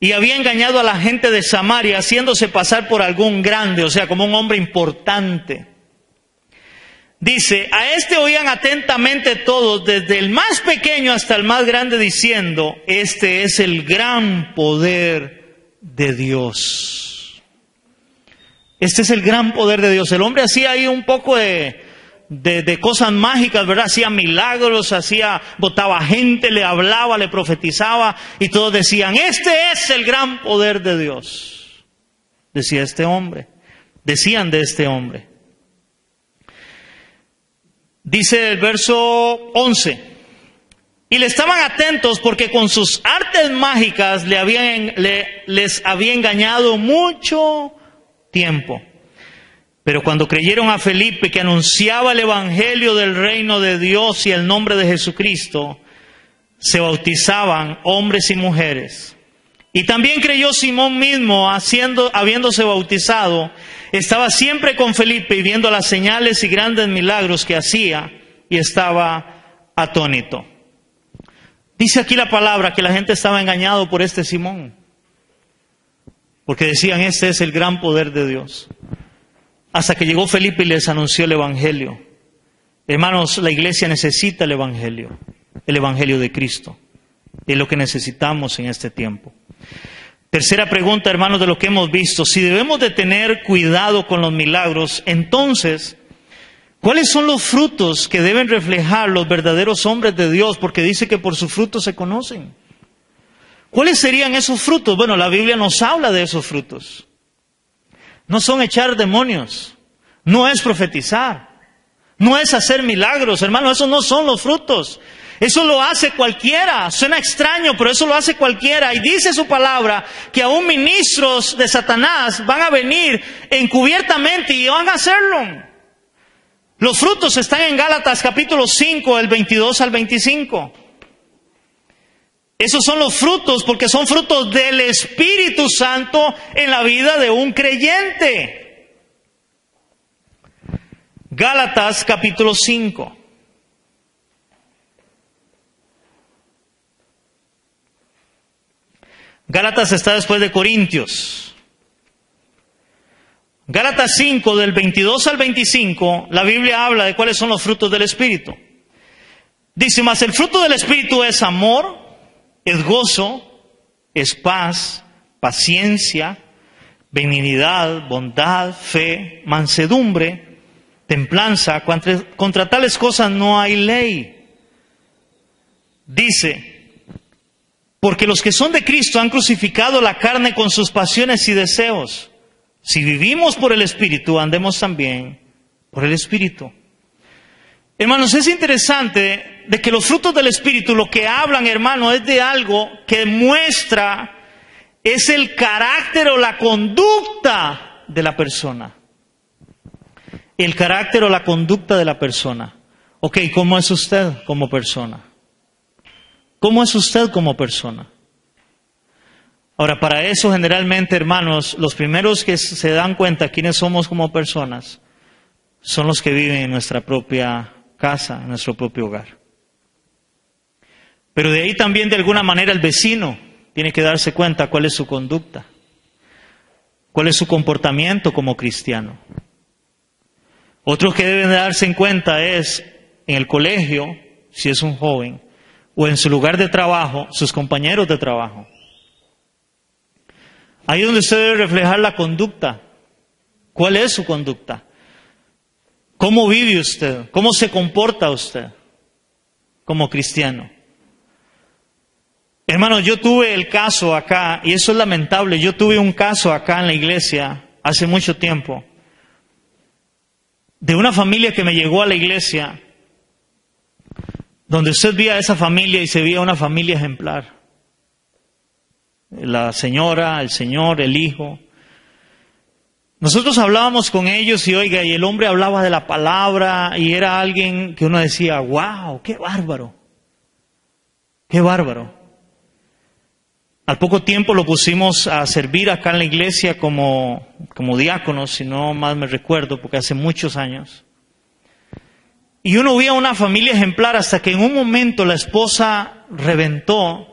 [SPEAKER 1] y había engañado a la gente de Samaria haciéndose pasar por algún grande, o sea, como un hombre importante. Dice, a este oían atentamente todos, desde el más pequeño hasta el más grande, diciendo, este es el gran poder de Dios. Este es el gran poder de Dios. El hombre hacía ahí un poco de cosas mágicas, ¿verdad? Hacía milagros, botaba gente, le hablaba, le profetizaba, y todos decían, este es el gran poder de Dios. Decía este hombre. Decían de este hombre. Dice el verso 11, y le estaban atentos porque con sus artes mágicas les había engañado mucho tiempo. Pero cuando creyeron a Felipe, que anunciaba el evangelio del reino de Dios y el nombre de Jesucristo, se bautizaban hombres y mujeres. Y también creyó Simón mismo, habiéndose bautizado, estaba siempre con Felipe y viendo las señales y grandes milagros que hacía, y estaba atónito. Dice aquí la palabra que la gente estaba engañado por este Simón, porque decían, este es el gran poder de Dios. Hasta que llegó Felipe y les anunció el evangelio. Hermanos, la iglesia necesita el evangelio de Cristo. Es lo que necesitamos en este tiempo. Tercera pregunta, hermanos, de lo que hemos visto. Si debemos de tener cuidado con los milagros, entonces, ¿cuáles son los frutos que deben reflejar los verdaderos hombres de Dios? Porque dice que por sus frutos se conocen. ¿Cuáles serían esos frutos? Bueno, la Biblia nos habla de esos frutos. No son echar demonios, no es profetizar, no es hacer milagros, hermano, esos no son los frutos. Eso lo hace cualquiera. Suena extraño, pero eso lo hace cualquiera. Y dice su palabra que aún ministros de Satanás van a venir encubiertamente y van a hacerlo. Los frutos están en Gálatas capítulo 5, del 22 al 25. Esos son los frutos, porque son frutos del Espíritu Santo en la vida de un creyente. Gálatas capítulo 5. Gálatas está después de Corintios. Gálatas 5, del 22 al 25, la Biblia habla de cuáles son los frutos del Espíritu. Dice, mas el fruto del Espíritu es amor, es gozo, es paz, paciencia, benignidad, bondad, fe, mansedumbre, templanza. Contra tales cosas no hay ley. Dice, porque los que son de Cristo han crucificado la carne con sus pasiones y deseos. Si vivimos por el Espíritu, andemos también por el Espíritu. Hermanos, es interesante de que los frutos del Espíritu, lo que hablan, hermano, es de algo que muestra, es el carácter o la conducta de la persona. El carácter o la conducta de la persona. Ok, ¿cómo es usted como persona? ¿Cómo es usted como persona? Ahora, para eso generalmente, hermanos, los primeros que se dan cuenta quiénes somos como personas son los que viven en nuestra propia casa, en nuestro propio hogar. Pero de ahí también, de alguna manera, el vecino tiene que darse cuenta cuál es su conducta, cuál es su comportamiento como cristiano. Otros que deben de darse en cuenta es en el colegio, si es un joven, o en su lugar de trabajo, sus compañeros de trabajo. Ahí es donde usted debe reflejar la conducta. ¿Cuál es su conducta? ¿Cómo vive usted? ¿Cómo se comporta usted como cristiano? Hermanos, yo tuve el caso acá, y eso es lamentable, yo tuve un caso acá en la iglesia hace mucho tiempo, de una familia que me llegó a la iglesia donde usted veía a esa familia y se veía una familia ejemplar. La señora, el señor, el hijo. Nosotros hablábamos con ellos y oiga, y el hombre hablaba de la palabra y era alguien que uno decía, wow, qué bárbaro, qué bárbaro. Al poco tiempo lo pusimos a servir acá en la iglesia como diácono, si no más me recuerdo, porque hace muchos años. Y uno veía una familia ejemplar hasta que en un momento la esposa reventó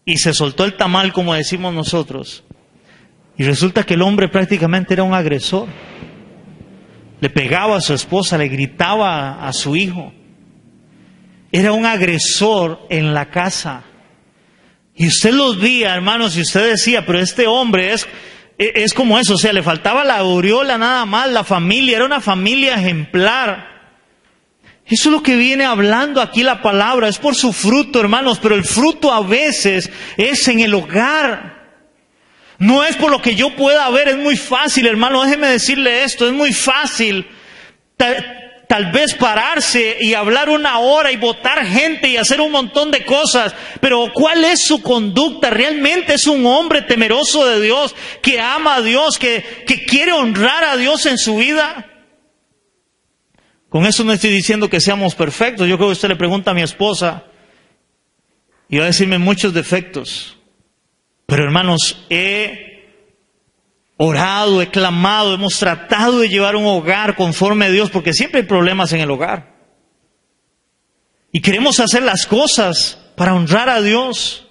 [SPEAKER 1] y se soltó el tamal, como decimos nosotros. Y resulta que el hombre prácticamente era un agresor. Le pegaba a su esposa, le gritaba a su hijo. Era un agresor en la casa. Y usted los veía, hermanos, y usted decía, pero este hombre es como eso, o sea, le faltaba la aureola nada más, la familia, era una familia ejemplar. Eso es lo que viene hablando aquí la palabra, es por su fruto, hermanos, pero el fruto a veces es en el hogar. No es por lo que yo pueda ver, es muy fácil, hermano, déjeme decirle esto, es muy fácil tal vez pararse y hablar una hora y votar gente y hacer un montón de cosas, pero ¿cuál es su conducta? ¿Realmente es un hombre temeroso de Dios, que ama a Dios, que quiere honrar a Dios en su vida? Con eso no estoy diciendo que seamos perfectos. Yo creo que usted le pregunta a mi esposa y va a decirme muchos defectos. Pero hermanos, he orado, he clamado, hemos tratado de llevar un hogar conforme a Dios, porque siempre hay problemas en el hogar. Y queremos hacer las cosas para honrar a Dios.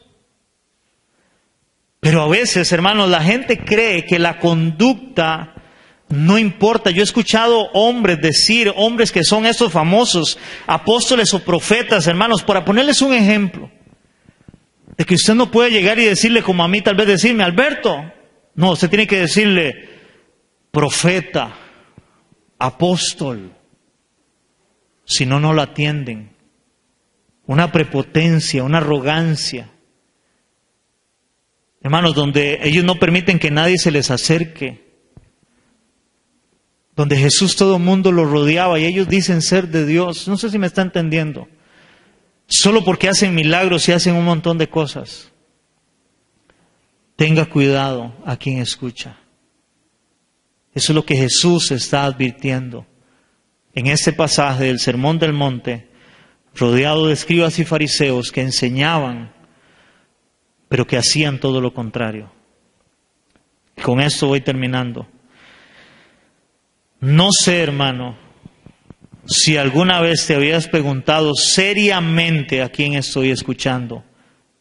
[SPEAKER 1] Pero a veces, hermanos, la gente cree que la conducta no importa. Yo he escuchado hombres decir, hombres que son estos famosos apóstoles o profetas, hermanos, para ponerles un ejemplo, de que usted no puede llegar y decirle como a mí, tal vez decirme, Alberto. No, usted tiene que decirle profeta, apóstol. Si no, no lo atienden. Una prepotencia, una arrogancia. Hermanos, donde ellos no permiten que nadie se les acerque. Donde Jesús todo el mundo lo rodeaba y ellos dicen ser de Dios. No sé si me está entendiendo. Solo porque hacen milagros y hacen un montón de cosas. Tenga cuidado a quien escucha. Eso es lo que Jesús está advirtiendo en este pasaje del Sermón del Monte, rodeado de escribas y fariseos que enseñaban, pero que hacían todo lo contrario. Con esto voy terminando. No sé, hermano, si alguna vez te habías preguntado seriamente a quién estoy escuchando,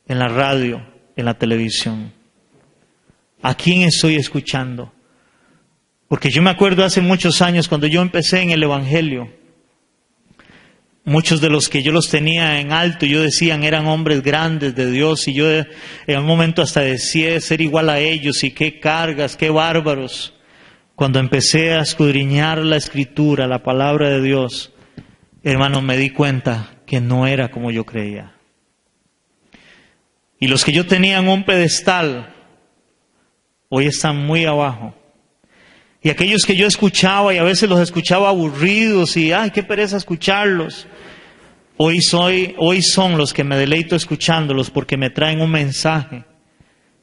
[SPEAKER 1] en la radio, en la televisión. ¿A quién estoy escuchando? Porque yo me acuerdo hace muchos años cuando yo empecé en el Evangelio, muchos de los que yo los tenía en alto, yo decían eran hombres grandes de Dios, y yo en un momento hasta decía ser igual a ellos, y qué cargas, qué bárbaros. Cuando empecé a escudriñar la Escritura, la palabra de Dios, hermano, me di cuenta que no era como yo creía. Y los que yo tenía en un pedestal, hoy están muy abajo. Y aquellos que yo escuchaba y a veces los escuchaba aburridos y ¡ay, qué pereza escucharlos! Hoy son los que me deleito escuchándolos porque me traen un mensaje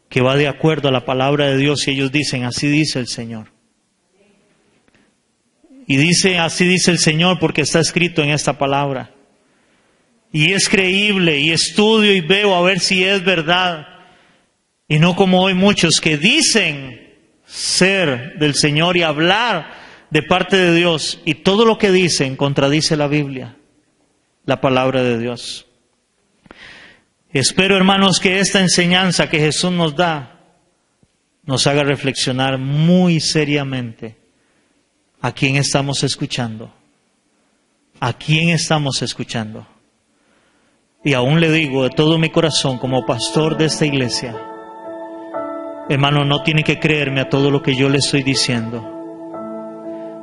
[SPEAKER 1] que va de acuerdo a la palabra de Dios y ellos dicen, así dice el Señor. Y dice, así dice el Señor porque está escrito en esta palabra. Y es creíble y estudio y veo a ver si es verdad. Y no como hoy muchos que dicen ser del Señor y hablar de parte de Dios, y todo lo que dicen contradice la Biblia, la palabra de Dios. Espero, hermanos, que esta enseñanza que Jesús nos da nos haga reflexionar muy seriamente a quién estamos escuchando. ¿A quién estamos escuchando? Y aún le digo de todo mi corazón como pastor de esta iglesia, hermano, no tiene que creerme a todo lo que yo le estoy diciendo.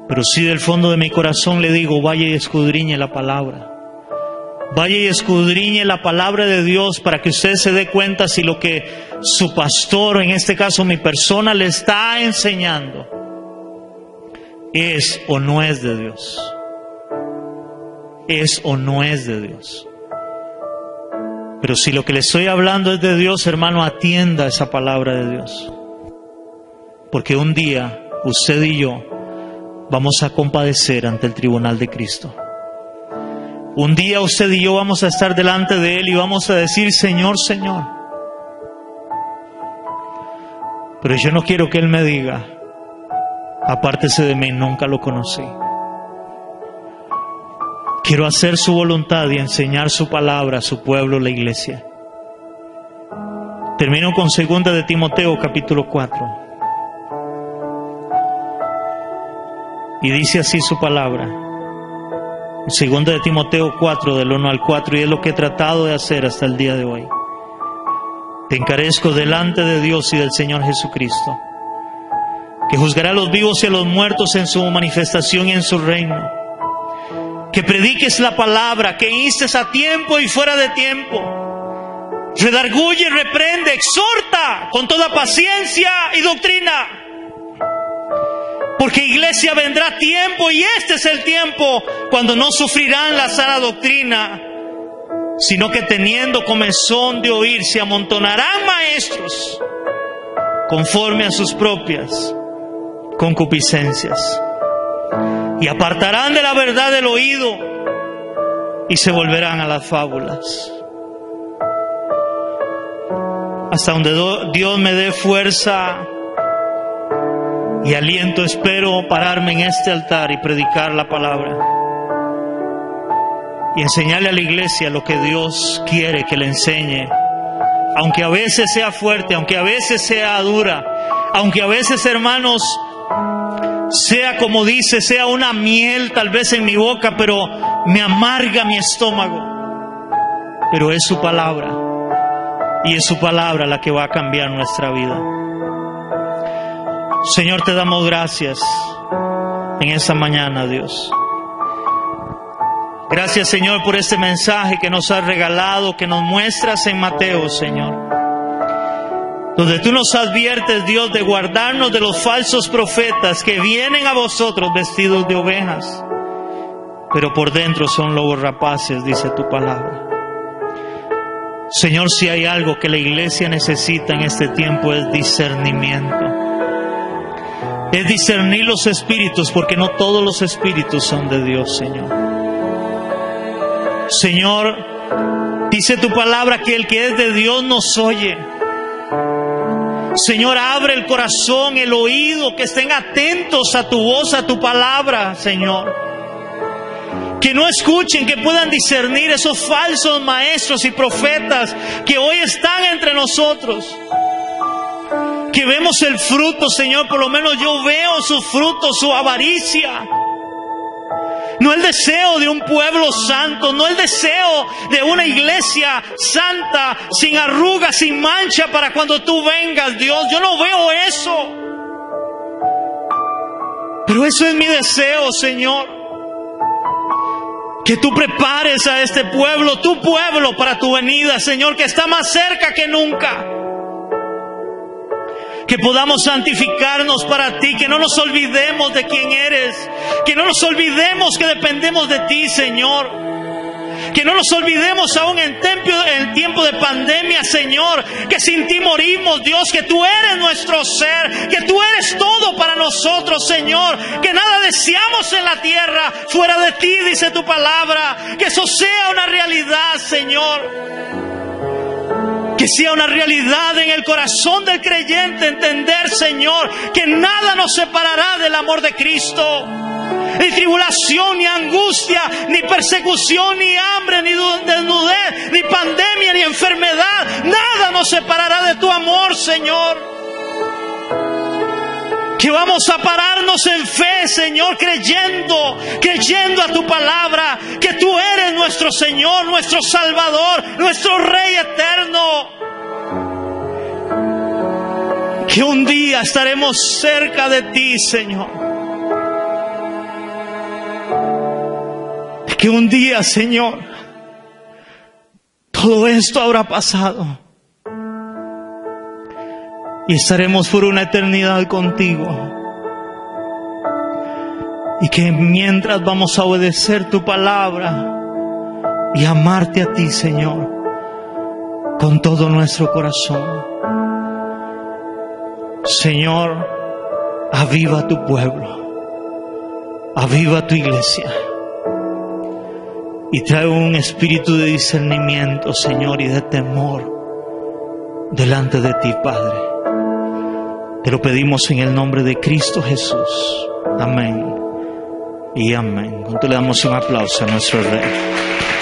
[SPEAKER 1] Pero sí del fondo de mi corazón le digo, vaya y escudriñe la palabra. Vaya y escudriñe la palabra de Dios para que usted se dé cuenta si lo que su pastor, en este caso mi persona, le está enseñando es o no es de Dios. Es o no es de Dios. Pero si lo que le estoy hablando es de Dios, hermano, atienda esa palabra de Dios. Porque un día usted y yo vamos a compadecer ante el tribunal de Cristo. Un día usted y yo vamos a estar delante de Él y vamos a decir: Señor, Señor. Pero yo no quiero que Él me diga: apártese de mí, nunca lo conocí. Quiero hacer su voluntad y enseñar su palabra a su pueblo, la iglesia. Termino con 2 de Timoteo, capítulo 4. Y dice así su palabra. 2 de Timoteo 4, del 1 al 4, y es lo que he tratado de hacer hasta el día de hoy. Te encarezco delante de Dios y del Señor Jesucristo, que juzgará a los vivos y a los muertos en su manifestación y en su reino. Que prediques la palabra, que instes a tiempo y fuera de tiempo. Redarguye, reprende, exhorta con toda paciencia y doctrina. Porque iglesia, vendrá tiempo, y este es el tiempo, cuando no sufrirán la sana doctrina, sino que teniendo comezón de oír, se amontonarán maestros conforme a sus propias concupiscencias, y apartarán de la verdad el oído y se volverán a las fábulas. Hasta donde Dios me dé fuerza y aliento, espero pararme en este altar y predicar la palabra y enseñarle a la iglesia lo que Dios quiere que le enseñe, aunque a veces sea fuerte, aunque a veces sea dura, aunque a veces, hermanos, sea, como dice, sea una miel tal vez en mi boca, pero me amarga mi estómago. Pero es su palabra, y es su palabra la que va a cambiar nuestra vida. Señor, te damos gracias en esta mañana, Dios. Gracias, Señor, por este mensaje que nos has regalado, que nos muestras en Mateo, Señor, donde tú nos adviertes, Dios, de guardarnos de los falsos profetas que vienen a vosotros vestidos de ovejas, pero por dentro son lobos rapaces, dice tu palabra. Señor, si hay algo que la iglesia necesita en este tiempo, es discernimiento. Es discernir los espíritus, porque no todos los espíritus son de Dios, Señor. Señor, dice tu palabra que el que es de Dios nos oye. Señor, abre el corazón, el oído, que estén atentos a tu voz, a tu palabra, Señor. Que no escuchen, que puedan discernir esos falsos maestros y profetas que hoy están entre nosotros. Que vemos el fruto, Señor, por lo menos yo veo su fruto, su avaricia. No el deseo de un pueblo santo, no el deseo de una iglesia santa, sin arrugas, sin mancha, para cuando tú vengas, Dios. Yo no veo eso. Pero eso es mi deseo, Señor. Que tú prepares a este pueblo, tu pueblo, para tu venida, Señor, que está más cerca que nunca. Que podamos santificarnos para ti, que no nos olvidemos de quién eres, que no nos olvidemos que dependemos de ti, Señor. Que no nos olvidemos aún en tiempo de pandemia, Señor, que sin ti morimos, Dios, que tú eres nuestro ser, que tú eres todo para nosotros, Señor, que nada deseamos en la tierra fuera de ti, dice tu palabra. Que eso sea una realidad, Señor. Que sea una realidad en el corazón del creyente, entender, Señor, que nada nos separará del amor de Cristo. Ni tribulación, ni angustia, ni persecución, ni hambre, ni desnudez, ni pandemia, ni enfermedad. Nada nos separará de tu amor, Señor. Que vamos a pararnos en fe, Señor, creyendo a tu palabra, que tú eres nuestro Señor, nuestro Salvador, nuestro Rey eterno. Que un día estaremos cerca de ti, Señor. Que un día, Señor, todo esto habrá pasado y estaremos por una eternidad contigo. Y que mientras vamos a obedecer tu palabra y amarte a ti, Señor, con todo nuestro corazón. Señor, aviva tu pueblo, aviva tu iglesia y trae un espíritu de discernimiento, Señor, y de temor delante de ti, Padre. Te lo pedimos en el nombre de Cristo Jesús. Amén y amén. ¿Cuánto le damos un aplauso a nuestro Rey?